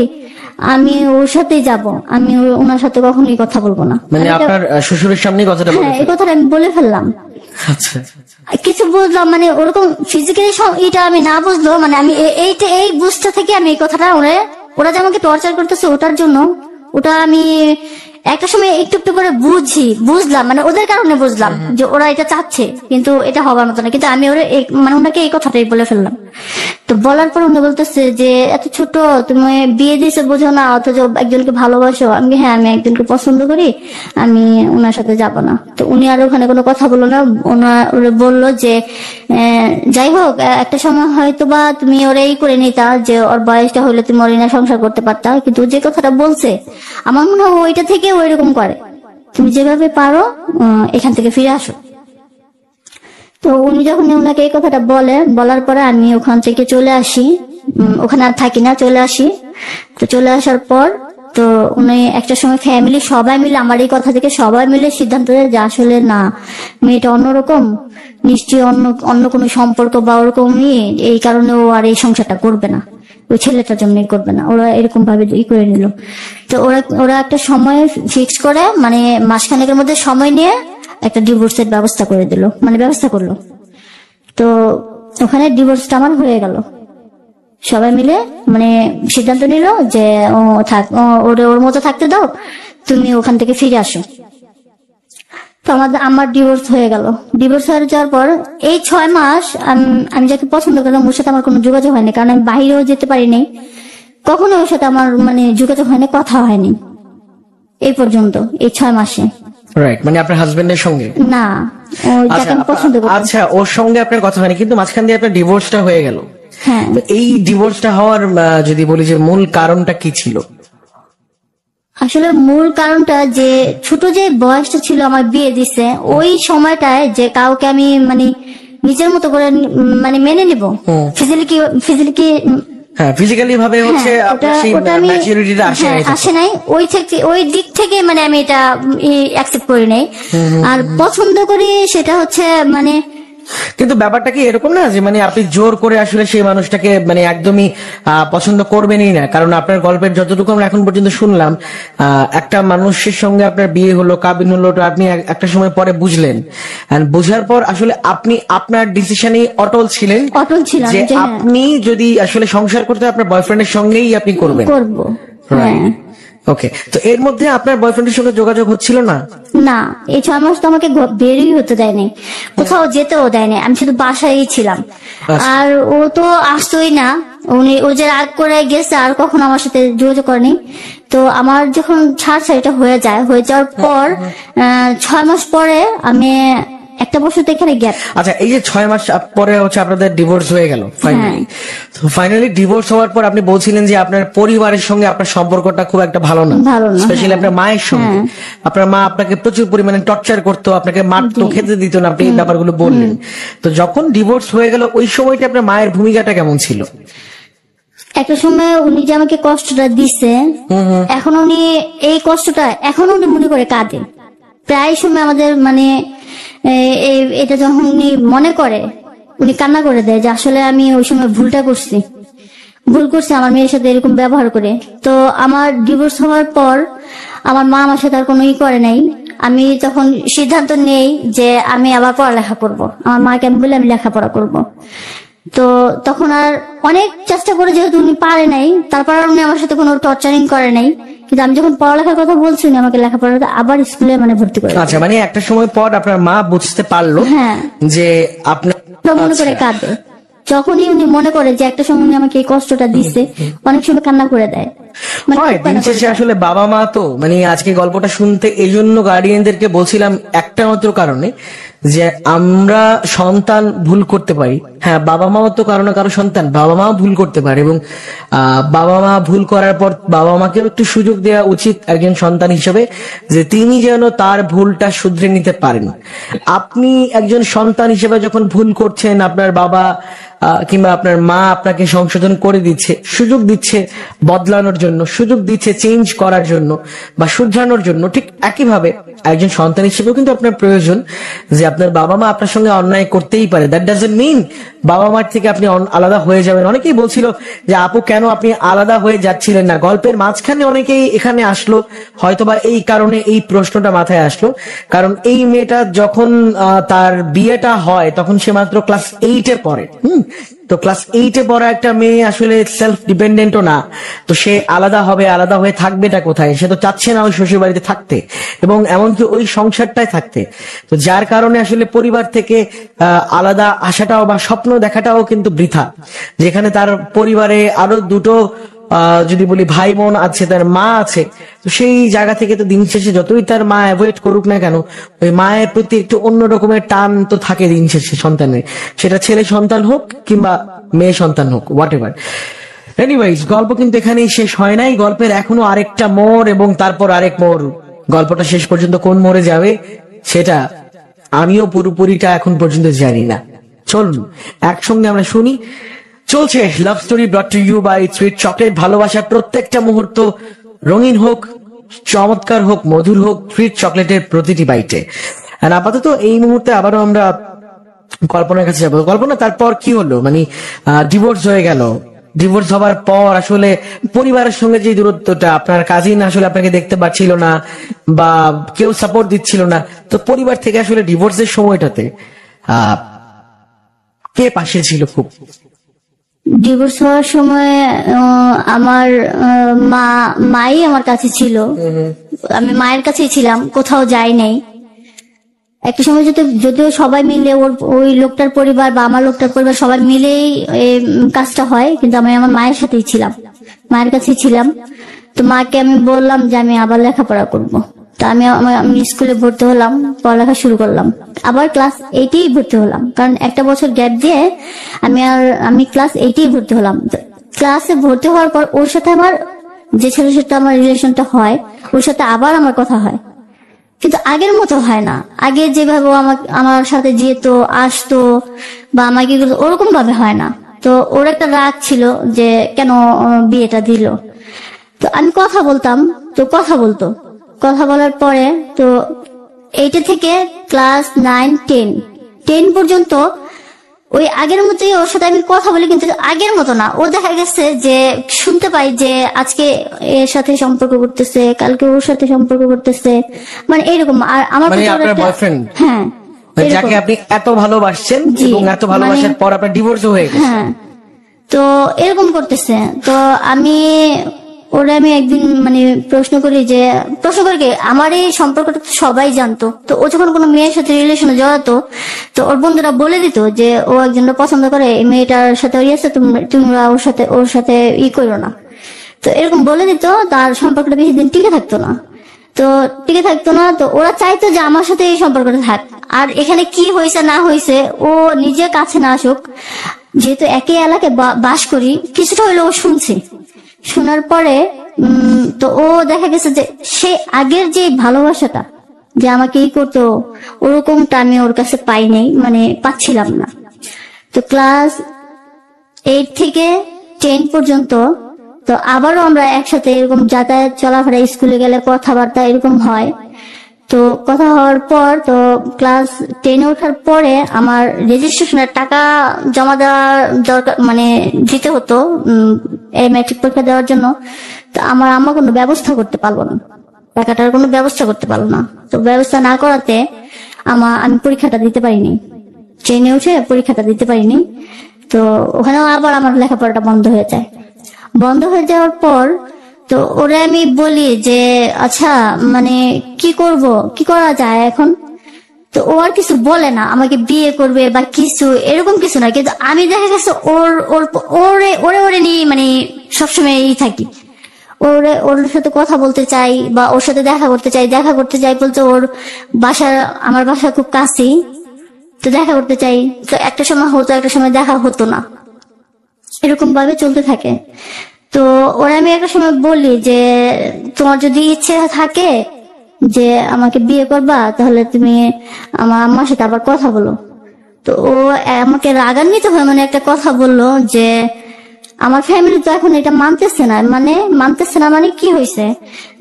আমি ওর সাথেই যাব, আমি ওনার সাথে কখনোই কথা বলবো না। মানে আপনার শ্বশুরের সামনে কথাটা বলে? হ্যাঁ, এই কথাটা আমি বলে ফেললাম। আচ্ছা, কিছু বুঝলাম মানে ওরকম ফিজিক্যালি এটা আমি না বুঝলো, মানে আমি এই বুঝটা থেকে আমি এই কথাটা ওরে ওরা যে আমাকে টর্চার করতেছে ওটার জন্য, ওটা আমি একটা সময় একটু একটু করে বুঝলাম, মানে ওদের কারণে বুঝলাম যে ওরা এটা চাচ্ছে, কিন্তু এটা হবার মতো না। কিন্তু আমি ওরা মানে ওনাকে এই কথাটাই বলে ফেললাম। তো বলার পর উনি বলতেছে যে এত ছোট, তুমি বিয়ে দিয়েছো বোঝো না, অথচ একজনকে ভালোবাসো। আমি হ্যাঁ, আমি একজনকে পছন্দ করি, আমি ওনার সাথে যাব না। তো উনি আর ওখানে কোনো কথা বললো না। ওরা বললো যে যাই হোক, একটা সময় হয়তো বা তুমি ওরাই করে নিতা, যে ওর বয়সটা হলে তুমি ওর না সংসার করতে পারতা। কিন্তু যে কথাটা বলছে আমার মনে হয় ওইটা থেকে ওই রকম করে, তুমি যেভাবে পারো এখান থেকে ফিরে আসো। তো উনি যখন ওনাকে এই কথাটা বলার পরে আমি ওখান থেকে চলে আসি, ওখানে আর থাকি না, চলে আসি। তো চলে আসার পর তো উনি একটা সময় ফ্যামিলি সবাই মিলে, আমার এই কথা থেকে সবাই মিলে সিদ্ধান্ত দেয় যে আসলে না, মেয়েটা অন্যরকম, নিশ্চয়ই অন্য কোনো সম্পর্ক বা ওরকমই, এই কারণে ও আর এই সংসারটা করবে না, ওই ছেলেটার জন্যই করবে না। ওরা এরকম ভাবে করে নিল। তো ওরা একটা সময় ফিক্স করে, মানে মাসখানেকের মধ্যে সময় নিয়ে একটা ডিভোর্সের ব্যবস্থা করে দিল, মানে ব্যবস্থা করলো। তো ওখানে ডিভোর্সটা আমার হয়ে গেল। সবাই মিলে মানে সিদ্ধান্ত নিল যে ও থাক, ওর মতো থাকতে দাও, তুমি ওখান থেকে ফিরে আসো। তো আমার ডিভোর্স হয়ে গেল। ডিভোর্স হয়ে যাওয়ার পর এই 6 মাস আমি যাকে পছন্দ করলাম ওর সাথে আমার কোনো যোগাযোগ হয়নি, কারণ আমি বাইরেও যেতে পারিনি, কখনো ওর সাথে আমার মানে যোগাযোগ হয়নি, কথা হয়নি এই পর্যন্ত, এই 6 মাসে। রাইট, মানে আপনার হাজবেন্ডের সঙ্গে না, ও যাকে আমি পছন্দ করতাম। আচ্ছা, ওর সঙ্গে আপনার কথা হয়নি, কিন্তু মাঝখান দিয়ে আপনার ডিভোর্সটা হয়ে গেল। হ্যাঁ। তো এই ডিভোর্সটা হওয়ার যদি বলি যে মূল কারণটা কি ছিল? আসলে মূল কারণটা যে ছোট যে বয়সটা ছিল আমার বিয়ে দিছে, ওই সময়টায় যে কাউকে আমি মানে নিজের মতো করে মানে মেনে নিব, ফিজিক্যালি ভাবে হচ্ছে আপনার সেই ম্যাচুরিটিটা আসে নাই, ওই দিক থেকে মানে আমি এটা অ্যাকসেপ্ট করি নাই। আর পছন্দ করি সেটা হচ্ছে মানে, কিন্তু ব্যাপারটা কি এরকম না যে মানে আপনি জোর করে আসলে সেই মানুষটাকে মানে একদমই পছন্দ করবেনই না? কারণ আপনার গল্পের যতটুকু আমরা এখন পর্যন্ত শুনলাম, একটা মানুষের সঙ্গে আপনার বিয়ে হলো, কাবিন হলো, তো আপনি একটা সময় পরে বুঝলেন, বুঝার পর আসলে আপনি আপনার ডিসিশনে অটল ছিলেন যে আপনি যদি আসলে সংসার করতে আপনার বয়ফ্রেন্ডের সঙ্গেই আপনি করবেন। ওকে, তো এর মধ্যে আপনার বয়ফ্রেন্ডের সঙ্গে যোগাযোগ হচ্ছিল না? না, এই 6 মাস তো আমাকে বেরই হতে দেয়নি, কোথাও যেতেও দেয়নি, আমি শুধু বাসায় ছিলাম। আর ও তো আসতোই না, ও যে রাগ করে গেছে আর কখনো আমার সাথে যোগাযোগ করেনি। তো আমার যখন ছাড়াছাড়িটা হয়ে যাওয়ার পর 6 মাস পরে আমি একটা বছর তো এখানে গ্যাপ। আচ্ছা, এই যে 6 মাস পরে হচ্ছে আপনাদের ডিভোর্স হয়ে গেল ফাইনালি। তো ফাইনালি ডিভোর্স হওয়ার পর আপনি বলছিলেন যে আপনার পরিবারের সঙ্গে আপনার সম্পর্কটা খুব একটা ভালো না, স্পেশালি আপনার মায়ের সঙ্গে। আপনার মা আপনাকে প্রচুর পরিমাণে টর্চার করতো, আপনাকে মারতো, খেতে দিত না, আপনি এই ব্যাপারগুলো বললেন। তো যখন ডিভোর্স হয়ে গেল ওই সময়টা আপনার মায়ের ভূমিকাটা কেমন ছিল? একটা সময় উনি যে আমাকে কষ্টটা দিছে, এখন উনি এই কষ্টটা এখন উনি মনে করে কাঁদে প্রায় সময়। আমাদের মানে এটা যখন উনি মনে করে, উনি কান্না করে দেয় যে আসলে আমি ওই সময় ভুল করছি আমার মেয়ের সাথে এরকম ব্যবহার করে। তো আমার ডিভোর্স হওয়ার পর আমার মা আমার সাথে আর কোনো করে নাই। আমি তখন সিদ্ধান্ত নেই যে আমি আবার পড়ালেখা করব, আমার মাকে আমি বলে আমি লেখাপড়া করব। তো তখন আর অনেক চেষ্টা করে, যেহেতু উনি পারে নাই, তারপর উনি আমার সাথে কোনো টর্চারিং করে নাই। কিন্তু আমি যখন পড়ালেখার কথা বলছি উনি আমাকে লেখাপড়াতে আবার স্কুলে মানে ভর্তি করে। আচ্ছা, মানে একটা সময় পর আপনার মা বুঝতে পারলো যে আপনার মনে করে কাঁদে, যখনই উনি মনে করে যে একটা সময় উনি আমাকে এই কষ্টটা দিচ্ছে, অনেক সময় কান্না করে দেয়। দিন শেষে আসলে বাবা মা তো মানে আজকে গল্পটা শুনতে এই জন্য গার্ডিয়ানদেরকে বলছিলাম একটা মাত্র কারণে, যে আমরা সন্তান ভুল করতে পারি। হ্যাঁ, বাবা মাও তো কারো না কারো সন্তান, বাবা মাও ভুল করতে পারে, এবং বাবা মা ভুল করার পর বাবা মাকেও একটু সুযোগ দেওয়া উচিত একজন সন্তান হিসেবে, যে তিনি যেন তার ভুলটা শুধরে নিতে পারেন। আপনি একজন সন্তান হিসেবে যখন ভুল করছেন, আপনার বাবা কিংবা আপনার মা আপনাকে সংশোধন করে দিচ্ছে, সুযোগ দিচ্ছে বদলানোর জন্য, সুযোগ দিচ্ছে চেঞ্জ করার জন্য বা শুধরানোর জন্য, ঠিক একইভাবে একজন সন্তান হিসেবেও কিন্তু আপনার প্রয়োজন যে আপনার বাবা মা আপনার সঙ্গে অন্যায় করতেই পারে। দ্যাট ডাজন্ট মিন বাবা মার থেকে আপনি আলাদা হয়ে যাবেন, অনেকেই বলছিল যে আপু কেন আপনি আলাদা হয়ে যাচ্ছিলেন না। গল্পের মাঝখানে অনেকেই এখানে আসলো, হয়তোবা এই কারণে এই প্রশ্নটা মাথায় আসলো, কারণ এই মেয়েটা যখন তার বিয়েটা হয় তখন সে মাত্র ক্লাস 8-এ পড়ে। তো ক্লাস 8-এ পড়া একটা মেয়ে আসলে সেলফ ডিপেন্ডেন্টও না, তো সে আলাদা হবে, আলাদা হয়ে থাকবেটা কোথায়? সে তো চাচ্ছে না ওই শ্বশুর বাড়িতে থাকতে, এবং এমনকি ওই সংসারটাই থাকতে। তো যার কারণে আসলে পরিবার থেকে আলাদা আসাটাও বা স্বপ্ন দেখাটাও কিন্তু বৃথা। যেখানে তার পরিবারে আরো দুটো যদি বলি ভাই বোন আছে, তার মা আছে, তো সেই জায়গা থেকে তো দিন শেষে যতই তার মা অ্যাভয়েড করুক না কেন, ওই মায়ের প্রতি একটু অন্য রকমের টান তো থাকে দিন শেষে সন্তানের, সেটা ছেলে সন্তান হোক কিংবা মেয়ে সন্তান হোক, হোয়াট এভার। এনিওয়েজ, গল্প কিন্তু এখানেই শেষ হয় নাই, গল্পের এখনো আরেকটা মোড় এবং তারপর আরেক মোড়। গল্পটা শেষ পর্যন্ত কোন মোড়ে যাবে সেটা আমিও পুরোপুরিটা এখন পর্যন্ত জানি না। চলুন একসঙ্গে আমরা শুনি। চলছে love story brought to you by sweet chocolate. ভালোবাসার প্রত্যেকটা মুহূর্ত রঙিন হোক, চমৎকার হোক, মধুর হোক সুইট চকলেটের প্রতিটি বাইটে। আর আপাতত এই মুহূর্তে আবারও আমরা কল্পনার কাছে যাবো। কল্পনা, তারপর কি হলো? মানে ডিভোর্স হয়ে গেল, ডিভোর্স হবার পর আসলে পরিবারের সঙ্গে যে দূরত্বটা, আপনার কাজিন আসলে আপনাকে দেখতে পাচ্ছিল না বা কেউ সাপোর্ট দিচ্ছিল না, তো পরিবার থেকে আসলে ডিভোর্সের সময়টাতে কে পাশে ছিল খুব? ডিভোর্স হওয়ার সময় আমার মাই আমার কাছে ছিল। আমি মায়ের কাছেই ছিলাম, কোথাও যাই নাই। একটা সময় যদিও সবাই মিলে ওই লোকটার পরিবার বা আমার লোকটার পরিবার সবাই মিলেই কাজটা হয়, কিন্তু আমি আমার মায়ের সাথেই ছিলাম, মায়ের কাছেই ছিলাম। তো মাকে আমি বললাম যে আমি আবার লেখাপড়া করব। তো আমি স্কুলে ভর্তি হলাম, পড়ালেখা শুরু করলাম, আবার ক্লাস 8-এই ভর্তি হলাম, কারণ একটা বছর গ্যাপ দিয়ে আমি ক্লাস 8-এই ভর্তি হলাম। ক্লাসে ভর্তি হওয়ার পর ওর সাথে আমার যে ছেলের সাথে আমার রিলেশনটা হয়, ওর সাথে আবার আমার কথা হয়, কিন্তু আগের মতো হয় না। আগে যেভাবে আমার সাথে যেত, আসতো বা আমাকে ওরকম ভাবে হয় না। তো ওর একটা রাগ ছিল যে কেন বিয়েটা দিল। তো আমি কথা বলতাম, তো কথা বলার পরে তো 8 থেকে ক্লাস 9-10 পর্যন্ত ওই আগের মতোই ওর সাথে আমি কথা বলি, কিন্তু আগের মতো না। ও দেখা গেছে যে শুনতে পাই যে আজকে এর সাথে সম্পর্ক করতেছে, কালকে ওর সাথে সম্পর্ক করতেছে, মানে এইরকম। আর আমার বয়ফ্রেন্ড, হ্যাঁ, যাকে আপনি এত ভালোবাসছেন এবং এত ভালোবাসার পর আপনার ডিভোর্স হয়ে গেছে, হ্যাঁ, তো এরকম করতেছে। তো আমি একদিন প্রশ্ন করি কি আমার এই সম্পর্কটা তো সবাই জানতো। তো ও যখন কোনো মেয়ের সাথে রিলেশনে জড়াতো, তো ওর বন্ধুরা বলে দিত যে ও একজনটা পছন্দ করে, এই মেয়েটার সাথে আছে, তোমরা ওর সাথে করো না। তো এরকম বলে দিত, তার সম্পর্কটা বেশি দিন টিকে থাকতো না। তো ওরা চাইতো যে আমার সাথে এই সম্পর্কটা থাক। আর এখানে কি হয়েছে না হয়েছে ও নিজে কাছে না আসুক, যেহেতু একই এলাকায় বাস করি, কিছুটা হইলো ও শুনছে। শোনার পরে তো ও দেখা গেছে যে সে আগের যে ভালোবাসাটা যে আমাকে করতো, ওরকমটা আমি ওর কাছে পাই নাই, পাচ্ছিলাম না। তো ক্লাস 8 থেকে 10 পর্যন্ত তো আবারও আমরা একসাথে এরকম যাতায়াত চলাফেরা, স্কুলে গেলে কথাবার্তা এরকম হয়। তো কথা হওয়ার পর তো ক্লাস 10-এ ওঠার পরে আমার রেজিস্ট্রেশনের টাকা জমা দেওয়ার দরকার, দিতে হতো এই ম্যাট্রিক পরীক্ষা দেওয়ার জন্য। তো আমার আম্মা কোনো ব্যবস্থা করতে পারলো না, টাকাটার কোনো ব্যবস্থা করতে পারলো না। তো ব্যবস্থা না করাতে আমি পরীক্ষাটা দিতে পারিনি, ট্রেনে উঠে পরীক্ষাটা দিতে পারিনি। তো ওখানেও আবার আমার লেখাপড়াটা বন্ধ হয়ে যায়। বন্ধ হয়ে যাওয়ার পর তো ওরা আমি বলি যে আচ্ছা কি করা যায় এখন। তো ও আর কিছু বলে না, আমাকে বিয়ে করবে বা কিছু এরকম কিছু না। কিন্তু আমি দেখা গেছে ওরে নিয়ে সবসময় থাকি। ওর সাথে কথা বলতে চাই বা ওর সাথে দেখা করতে চাই বলতে ওর আমার বাসা খুব কাছেই, তো দেখা করতে চাই। তো একটা সময় হতো, একটা সময় দেখা হতো না, এরকম ভাবে চলতে থাকে। তো ওরা আমি একটা সময় বলি যে তোমার যদি ইচ্ছে থাকে যে আমাকে বিয়ে করবা, তাহলে তুমি আমার আম্মার সাথে আবার কথা বলো। তো ও আমাকে রাগান্বিত হয়ে একটা কথা বললো যে আমার ফ্যামিলি তো এখন এটা মানতেছে না কি হয়েছে,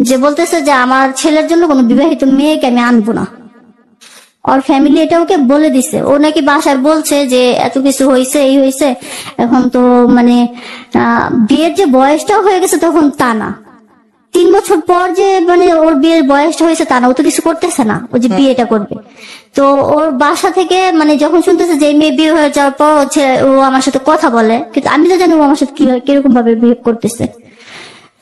যে বলতেছে যে আমার ছেলের জন্য কোনো বিবাহিত মেয়েকে আমি আনবো না। ওর ফ্যামিলি এটা ওকে বলে দিছে, ও নাকি বাসায় বলছে যে এত কিছু হয়েছে, এই হয়েছে। এখন তো মানে বিয়ের যে বয়সটা হয়ে গেছে তখন তা না, 3 বছর পর যে মানে ওর বিয়ের বয়সটা হয়েছে তা না, ও তো কিছু করতেছে না, ও যে বিয়েটা করবে। তো ওর বাসা থেকে মানে যখন শুনতেছে যে মেয়ে বিয়ে হয়ে যাওয়ার পর হচ্ছে ও আমার সাথে কথা বলে, কিন্তু আমি তো জানি ও আমার সাথে কিরকম ভাবে বিহেভ করতেছে।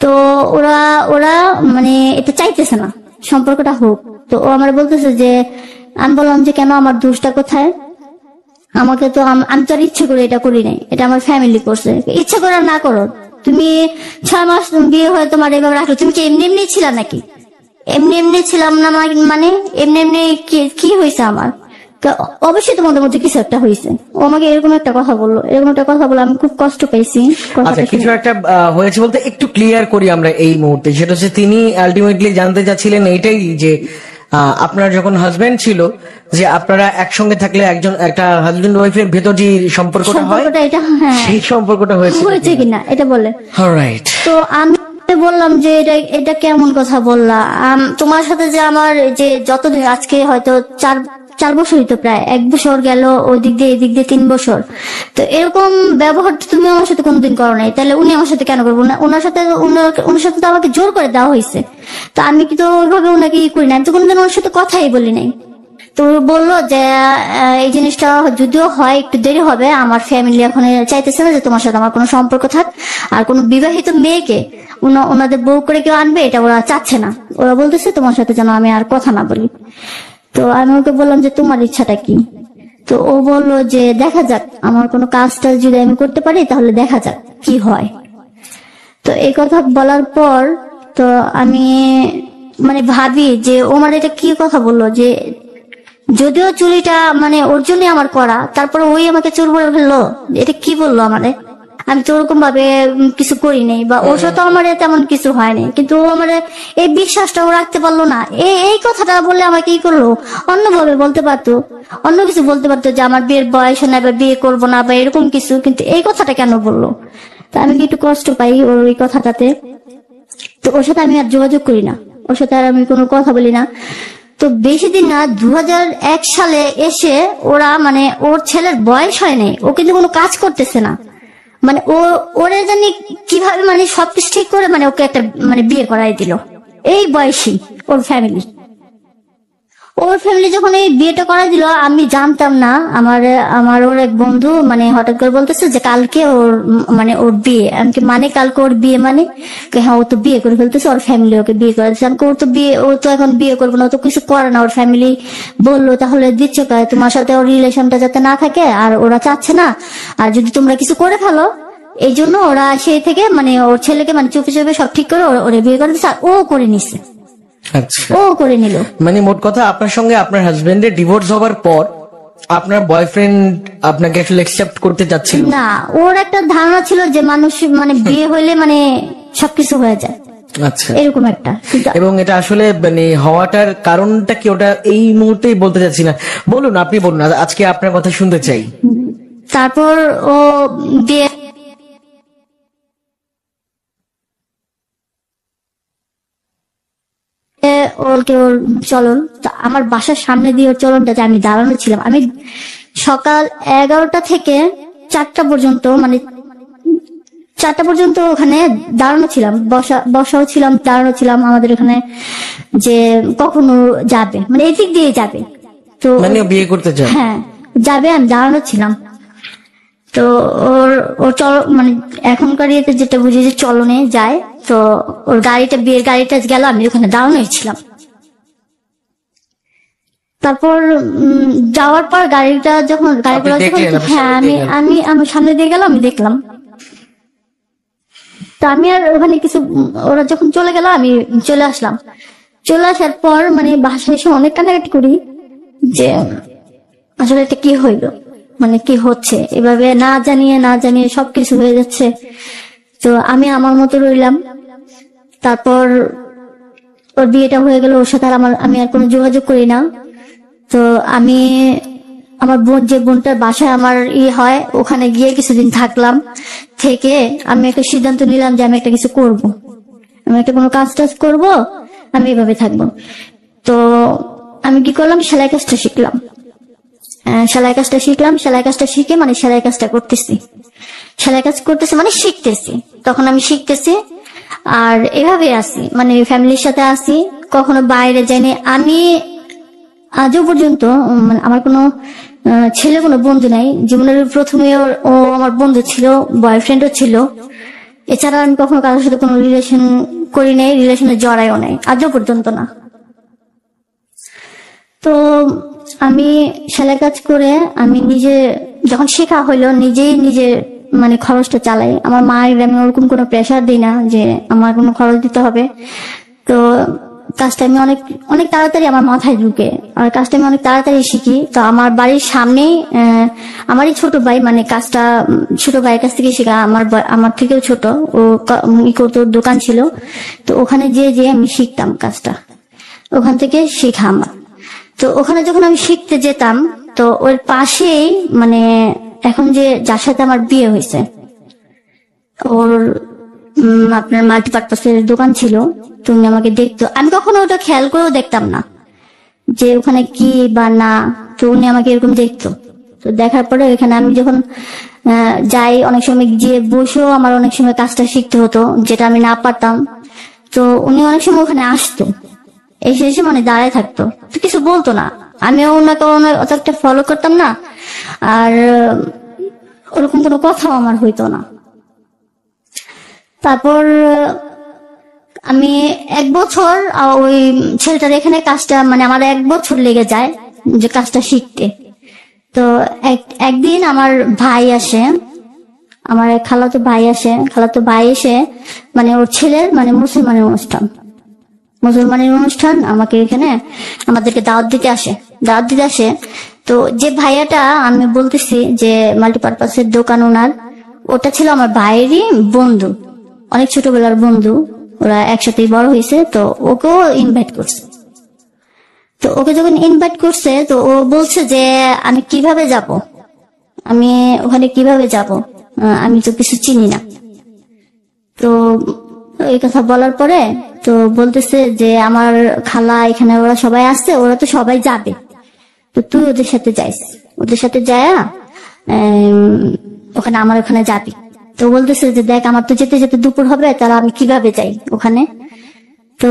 তো ওরা ওরা মানে এটা চাইতেছে না সম্পর্কটা হোক। তো ও আমার বলতেছে যে, আমি বললাম যে কেন, আমার দোষটা কোথায়? আমাকে তো আমি তো আর ইচ্ছে করে এটা করি নাই, এটা আমার ফ্যামিলি করছে। ইচ্ছে করে না করো, তুমি 6 মাস বিয়ে হয়ে তোমার এভাবে রাখলো, তুমি কি এমনি এমনি ছিলা নাকি? এমনি এমনি ছিলাম না মানে এমনি এমনি কি হয়েছে আমার? তো অবশ্যই তোমাদের মধ্যে কিছু একটা হয়েছে। ও আমাকে এরকম একটা কথা বললো, এরকম একটা কথা বলে আমি খুব কষ্ট পেয়েছি আচ্ছা, কিছু একটা হয়েছে বলতে একটু ক্লিয়ার করি আমরা এই মুহূর্তে। সেটা হচ্ছে তিনি আলটিমেটলি জানতে চাচ্ছিলেন এইটাই যে আপনার যখন হাজবেন্ড ছিল, যে আপনারা একসঙ্গে থাকলে একটা হাজবেন্ড ওয়াইফের ভেতর যে সম্পর্কটা হয়, এটা হ্যাঁ সেই সম্পর্কটা হয়েছে কিনা এটা বলে। অলরাইট। তো আমি বললাম যে এটা কেমন কথা বললা? তোমার সাথে যে আমার যে যতদিন, আজকে হয়তো 4 বছরই তো, প্রায় 1 বছর গেল, ওই দিক দিয়ে এদিক দিয়ে 3 বছর। তো এরকম ব্যবহার তো তুমি আমার সাথে কোনোদিন করো নাই, তাহলে উনি আমার সাথে কেন করবো না? ওনার সাথে তো আমাকে জোর করে দেওয়া হয়েছে। তো আমি কি তো ওইভাবে ওনাকে করি না, আমি তো কোনোদিন ওনার সাথে কথাই বলি নাই। তো বললো যে এই জিনিসটা যদিও হয় একটু দেরি হবে, আমার ফ্যামিলি এখন চাইতেছে না যে তোমার সাথে আমার কোনো সম্পর্ক থাক, আর কোনো বিবাহিত মেয়েকে ওনাদের বউ করে কেউ আনবে এটা ওরা চাচ্ছে না। ওরা বলতেছে তোমার সাথে যেন আমি আর কথা না বলি। তো আমি ওকে বললাম যে তোমার ইচ্ছাটা কি? তো ও বললো যে দেখা যাক, আমার কোনো কাজটা যদি আমি করতে পারি তাহলে দেখা যাক কি হয়। তো এই কথা বলার পর তো আমি মানে ভাবি যে ও মানে এটা কি কথা বললো, যে যদিও চুরিটা মানে ওর জন্য আমার করা, তারপরে ওই আমাকে চোর বলে ফেললো, এটা কি বললো আমারে? আমি তো ওরকম ভাবে কিছু করি নাই, বা ওর সাথে আমার তেমন কিছু হয়নি, কিন্তু ও আমার এই বিশ্বাসটা ও রাখতে পারলো না। এই কথাটা বললে আমাকে কি করলো, অন্যভাবে বলতে পারতো, অন্য কিছু বলতে পারতো যে আমার বিয়ের বয়স না, বা বিয়ে করবো না, বা এরকম কিছু, কিন্তু এই কথাটা কেন বললো? তা আমি একটু কষ্ট পাই ওর ওই কথাটাতে। তো ওর সাথে আমি আর যোগাযোগ করি না, ওর সাথে আর আমি কোনো কথা বলি না। তো বেশি দিন না, 2001 সালে এসে ওরা মানে ওর ছেলের বয়স হয় নাই, ও কিন্তু কোনো কাজ করতেছে না, মানে ওরে জানি কিভাবে মানে সবকিছু ঠিক করে মানে ওকে একটা মানে বিয়ে করাই দিল এই বয়সী। ওর ফ্যামিলি যখন এই বিয়েটা করা দিল, আমি জানতাম না। আমার ওর এক বন্ধু মানে হঠাৎ করে বলতেছে যে কালকে ওর বিয়ে। আমি কি মানে কালকে ওর বিয়ে? মানে হ্যাঁ, ও তো বিয়ে করে ফেলতেছে, ওর ফ্যামিলি ওকে বিয়ে করে দিচ্ছে। আমি ও তো এখন বিয়ে করবো না, ও তো কিছু করে না। ওর ফ্যামিলি বললো তাহলে দিচ্ছে তোমার সাথে ওর রিলেশনটা যাতে না থাকে, আর ওরা চাচ্ছে না, আর যদি তোমরা কিছু করে ফেলো, এই জন্য ওরা সেই থেকে মানে ওর ছেলেকে মানে চুপে চুপে সব ঠিক করে ওরে বিয়ে করে দিচ্ছে, আর ও করে নিচ্ছে। আচ্ছা, ও করে নিল। মানে মোট কথা আপনার সঙ্গে আপনার হাজবেন্ডের ডিভোর্স হওয়ার পর আপনার বয়ফ্রেন্ড আপনাকে আসলে অ্যাকসেপ্ট করতে চাচ্ছিল না। ওর একটা ধারণা ছিল যে মানুষ মানে বিয়ে হইলে মানে সবকিছু হয়ে যায়, আচ্ছা, এরকম একটা। এবং এটা আসলে মানে হওয়াটার কারণটা কি, ওটা এই মুহূর্তেই বলতে চাচ্ছি না, বলুন, আপনি বলুন, আজকে আপনার কথা শুনতে চাই। তারপর ও বিয়ে ওর চলন, আমার বাসার সামনে দিয়ে ওর চলনটা আমি দাঁড়ানো ছিলাম। আমি সকাল 11টা থেকে 4টা পর্যন্ত মানে 4টা পর্যন্ত ওখানে দাঁড়ানো ছিলাম, বসাও ছিলাম, দাঁড়ানো ছিলাম। আমাদের ওখানে যে কখনো যাবে মানে এদিক দিয়ে যাবে, তো মানে বিয়ে করতে চান? হ্যাঁ যাবে, আমি দাঁড়ানো ছিলাম। তো ওর মানে এখনকার ইয়েতে যেটা বুঝি যে চলনে যায়, তো ওর বিয়ের গাড়িটা গেল, আমি ওখানে দাঁড়ানোই ছিলাম। তারপর যাওয়ার পর গাড়িগুলো যখন হ্যাঁ আমি আমার সামনে দিয়ে গেল, আমি দেখলাম। তো আমি আর ওখানে কিছু, ওরা যখন চলে গেল আমি চলে আসলাম। চলে আসার পর মানে বাসায় এসে অনেক কান্নাকাটি করি যে আসলে এটা কি হইলো, মানে কি হচ্ছে, এভাবে না জানিয়ে সবকিছু হয়ে যাচ্ছে। তো আমি আমার মতো রইলাম। তারপর ওর বিয়েটা হয়ে গেল, ওর সাথে আর আমি আর কোনো যোগাযোগ করি না। তো আমি আমার বোনটার বাসায় আমার হয়, ওখানে গিয়ে কিছুদিন থাকলাম। থেকে আমি একটা সিদ্ধান্ত নিলাম যে আমি একটা কিছু করব, আমি একটা কোনো কাজ টাজ করবো, আমি এভাবে থাকবো। তো আমি কি করলাম, সেলাই কাজটা শিখলাম। সেলাই কাজটা শিখলাম, সেলাই কাজটা শিখে মানে সেলাই কাজটা করতেছি, সেলাই কাজ করতেছি মানে শিখতেছি। তখন আমি শিখতেছি আর এভাবে আসি, মানে ফ্যামিলির সাথে আসি, কখনো বাইরে যাইনি আমি আজও পর্যন্ত। মানে আমার কোনো ছেলে কোনো বন্ধু নাই জীবনের। প্রথমে ও আমার বন্ধু ছিল, বয়ফ্রেন্ডও ছিল। এছাড়া আমি কখনো কারোর সাথে কোনো রিলেশন করি নাই, রিলেশনে জড়াইও নাই আজও পর্যন্ত না। তো আমি সেলাই কাজ করে আমি নিজে যখন শেখা হইলো, নিজেই নিজে মানে খরচটা চালাই। আমার মায়ের আমি ওরকম কোনো প্রেশার দিই না যে আমার কোনো খরচ দিতে হবে। তো কাজটা আমি অনেক অনেক তাড়াতাড়ি আমার মাথায় ঢুকে, আর কাজটা আমি অনেক তাড়াতাড়ি শিখি। তো আমার বাড়ির সামনেই আমারই ছোট ভাই, মানে কাজটা ছোট ভাইয়ের কাছ থেকে শেখা। আমার থেকেও ছোট, ও ই করতো, দোকান ছিল। তো ওখানে যে আমি শিখতাম কাজটা, ওখান থেকে শেখা আমার। তো ওখানে যখন আমি শিখতে যেতাম, তো ওর পাশেই মানে এখন যে যার সাথে আমার বিয়ে হয়েছে, ওর আপনার মাল্টিপারপাসের দোকান ছিল। তুমি আমাকে দেখতো, আমি কখনো ওটা খেয়াল করেও দেখতাম না যে ওখানে কি বা না। তো উনি আমাকে এরকম দেখতো। তো দেখার পরে এখানে আমি যখন যাই, অনেক সময় গিয়ে বসেও আমার অনেক সময় কাজটা শিখতে হতো, যেটা আমি না পারতাম। তো উনি অনেক সময় ওখানে আসতো, এসে এসে মানে দাঁড়ায় থাকতো, তো কিছু বলতো না। আমিও ওনাকে অত একটা ফলো করতাম না, আর ওরকম কোনো কথাও আমার হইতো না। তারপর আমি 1 বছর ওই ছেলেটার এখানে কাজটা, মানে আমার 1 বছর লেগে যায় যে কাজটা শিখতে। তো একদিন আমার ভাই আসে, আমার এক খালাতো ভাই এসে মানে ওর ছেলের মানে মুসলমানের অনুষ্ঠান আমাকে এখানে আমাদেরকে দাওয়াত দিতে আসে। তো যে ভাইয়াটা আমি বলতেছি যে মাল্টিপারপাসের দোকান ওনার, ওটা ছিল আমার ভাইয়েরই বন্ধু, অনেক ছোটবেলার বন্ধু, ওরা একসাথেই বড় হয়েছে। তো ওকেও ইনভাইট করছে। তো ওকে যখন ইনভাইট করছে, তো ও বলছে যে আমি কিভাবে যাব, আমি ওখানে কিভাবে যাব, আমি তো কিছু চিনি না। তো এই কথা বলার পরে তো বলতেছে যে আমার খালা এখানে, ওরা সবাই আসছে, ওরা তো সবাই যাবে, তো তুই ওদের সাথে যাইস, ওদের সাথে যায় ওখানে আমার ওখানে যাবি। তো বলতেছে যে দেখ, আমার তো যেতে যেতে দুপুর হবে, তাহলে আমি কিভাবে যাই ওখানে। তো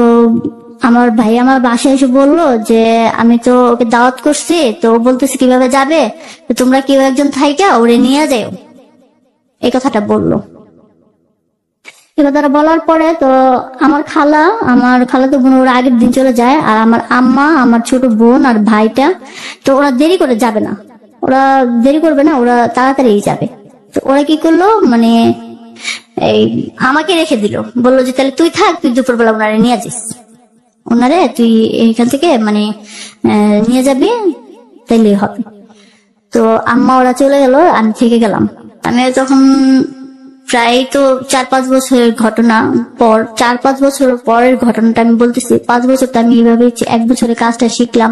আমার ভাই আমার বাসায় এসে বললো যে আমি তো ওকে দাওয়াত করছি, তো বলতেছে কিভাবে যাবে, তো তোমরা কেউ একজন থাইকা ওরে নিয়ে যাও, এই কথাটা বললো। এই কথাটা বলার পরে তো আমার খালা তো বোন ওরা আগের দিন চলে যায়, আর আমার আম্মা, আমার ছোট বোন আর ভাইটা, তো ওরা দেরি করে যাবে না, ওরা দেরি করবে না, ওরা তাড়াতাড়ি যাবে। তো ওরা কি করলো, মানে এই আমাকে রেখে দিল, বললো যে তাহলে তুই থাক, তুই দুপুরবেলা ওনারে নিয়ে যাস, ওনারে তুই এখান থেকে মানে নিয়ে যাবি, তাইলে হবে। তো আম্মা ওরা চলে গেল, আমি থেকে গেলাম। আমি তখন প্রায় তো 4-5 বছরের ঘটনা পর, 4-5 বছর পরের ঘটনাটা আমি বলতেছি। 5 বছর তো আমি এইভাবে 1 বছরে কাজটা শিখলাম,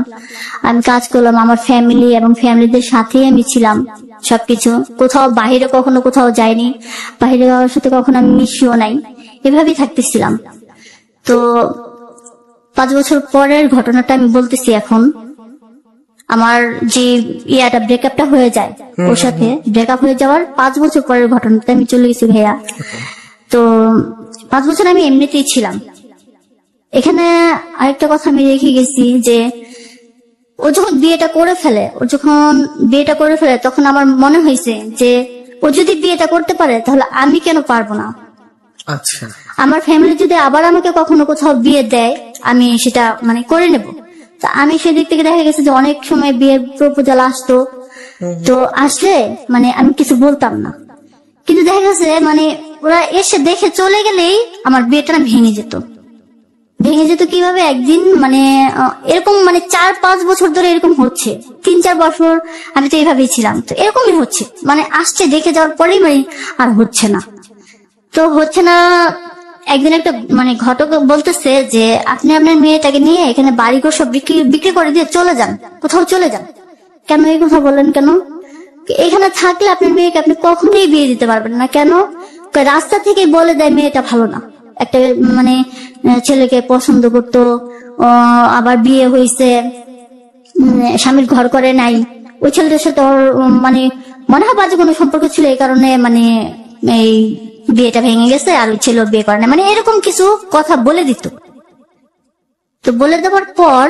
আমি কাজ করলাম, আমার ফ্যামিলি এবং ফ্যামিলিদের সাথেই আমি ছিলাম সবকিছু। কোথাও বাহিরে কখনো কোথাও যাইনি, বাহিরে কারোর সাথে কখনো আমি মিশিও নাই, এভাবেই থাকতেছিলাম। তো 5 বছর পরের ঘটনাটা আমি বলতেছি এখন। আমার যে ব্রেকআপটা হয়ে যায়, ওর সাথে ব্রেকআপ হয়ে যাওয়ার 5 বছর পরের ঘটনাতে আমি চলে গেছি ভাইয়া। তো 5 বছর আমি এমনিতেই ছিলাম। এখানে আরেকটা কথা আমি রেখে গেছি যে ও যখন বিয়েটা করে ফেলে, তখন আমার মনে হয়েছে যে ও যদি বিয়েটা করতে পারে, তাহলে আমি কেন পারবো না। আচ্ছা, আমার ফ্যামিলি যদি আবার আমাকে কখনো কোথাও বিয়ে দেয়, আমি সেটা মানে করে নেব। তা আমি সেদিক থেকে দেখা গেছে যে অনেক সময় বিয়ের প্রপোজাল আসতো, তো আসলে মানে আমি কিছু বলতাম না, কিন্তু দেখা গেছে মানে ওরা এসে দেখে চলে গেলেই আমার বিয়েটা ভেঙে যেত। কিভাবে, একদিন মানে এরকম মানে 4-5 বছর ধরে এরকম হচ্ছে, 3-4 বছর আমি তো এইভাবেই ছিলাম। তো এরকমই হচ্ছে, মানে আসছে দেখে যাওয়ার পরেই মানে আর হচ্ছে না। একদিন একটা মানে ঘটক বলতেছে যে আপনি আপনার মেয়েটাকে নিয়ে এখানে বাড়িঘর সব বিক্রি করে দিয়ে কোথাও চলে যান। কেন এই কথা বললেন কেন? এখানে থাকলে আপনার মেয়েকে আপনি কখনোই বিয়ে দিতে পারবেন না। কেন? রাস্তা থেকে বলে দেয় মেয়েটা ভালো না, একটা মানে ছেলেকে পছন্দ করতো, আবার বিয়ে হয়েছে, স্বামীর ঘর করে নাই, ওই ছেলেটার সাথে ওর মানে মনে হয় বাজে কোনো সম্পর্ক ছিল, এই কারণে মানে এই বিয়েটা ভেঙে গেছে, আর ওই ছেলে বিয়ে করে না, মানে এরকম কিছু কথা বলে দিত। তো বলে দেওয়ার পর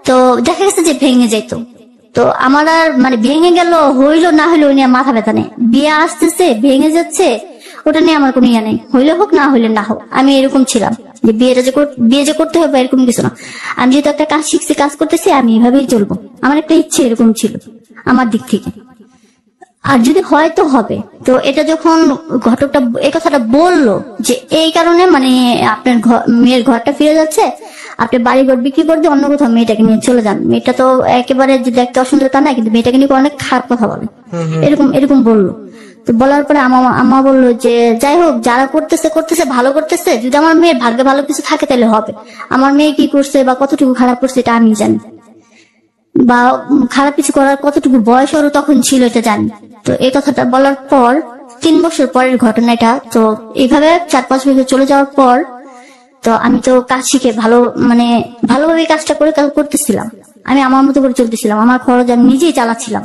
তো দেখা গেছে যে ভেঙে যেত। তো আমার আর মানে ভেঙে গেল হইলো না হইলো ওই নিয়ে মাথা ব্যথা নেই, বিয়ে আসতেছে ভেঙে যাচ্ছে ওটা নিয়ে আমার কোনো ইয়া নেই, হইলে হোক না হইলে না হোক। আমি এরকম ছিলাম যে বিয়ে যে করতে হবে এরকম কিছু না, আমি যেহেতু একটা কাজ শিখছি, কাজ করতেছি, আমি এভাবেই চলবো, আমার একটা ইচ্ছে এরকম ছিল আমার দিক থেকে। আর যদি হয় তো হবে। তো এটা যখন ঘটকটা এই কথাটা বললো যে এই কারণে মানে আপনার মেয়ের ঘরটা ফিরে যাচ্ছে, আপনি বাড়ি ঘর বিক্রি করে দিয়ে অন্য কোথাও মেয়েটাকে নিয়ে চলে যান, মেয়েটা তো একেবারে যে দেখতে অসুন্দর তা না, কিন্তু মেয়েটাকে নিয়ে অনেক খারাপ কথা বলে, এরকম এরকম বললো। তো বলার পরে আমা বললো যে যাই হোক, যারা করতেছে করতেছে ভালো করতেছে, যদি আমার মেয়ের ভাগ্যে ভালো কিছু থাকে তাহলে হবে, আমার মেয়ে কি করছে বা কতটুকু খারাপ করছে এটা আমি জানি, বা খারাপ কিছু করার কতটুকু বয়স ওর তখন ছিল এটা জানি। তো এই কথাটা বলার পর 3 বছর পরের ঘটনা এটা। তো এইভাবে 4-5 বছর চলে যাওয়ার পর তো আমি তো কাজ শিখে মানে ভালোভাবে কাজটা করে করতেছিলাম, আমি আমার মতো করে চলতেছিলাম, আমার খরচ আমি নিজেই চালাচ্ছিলাম।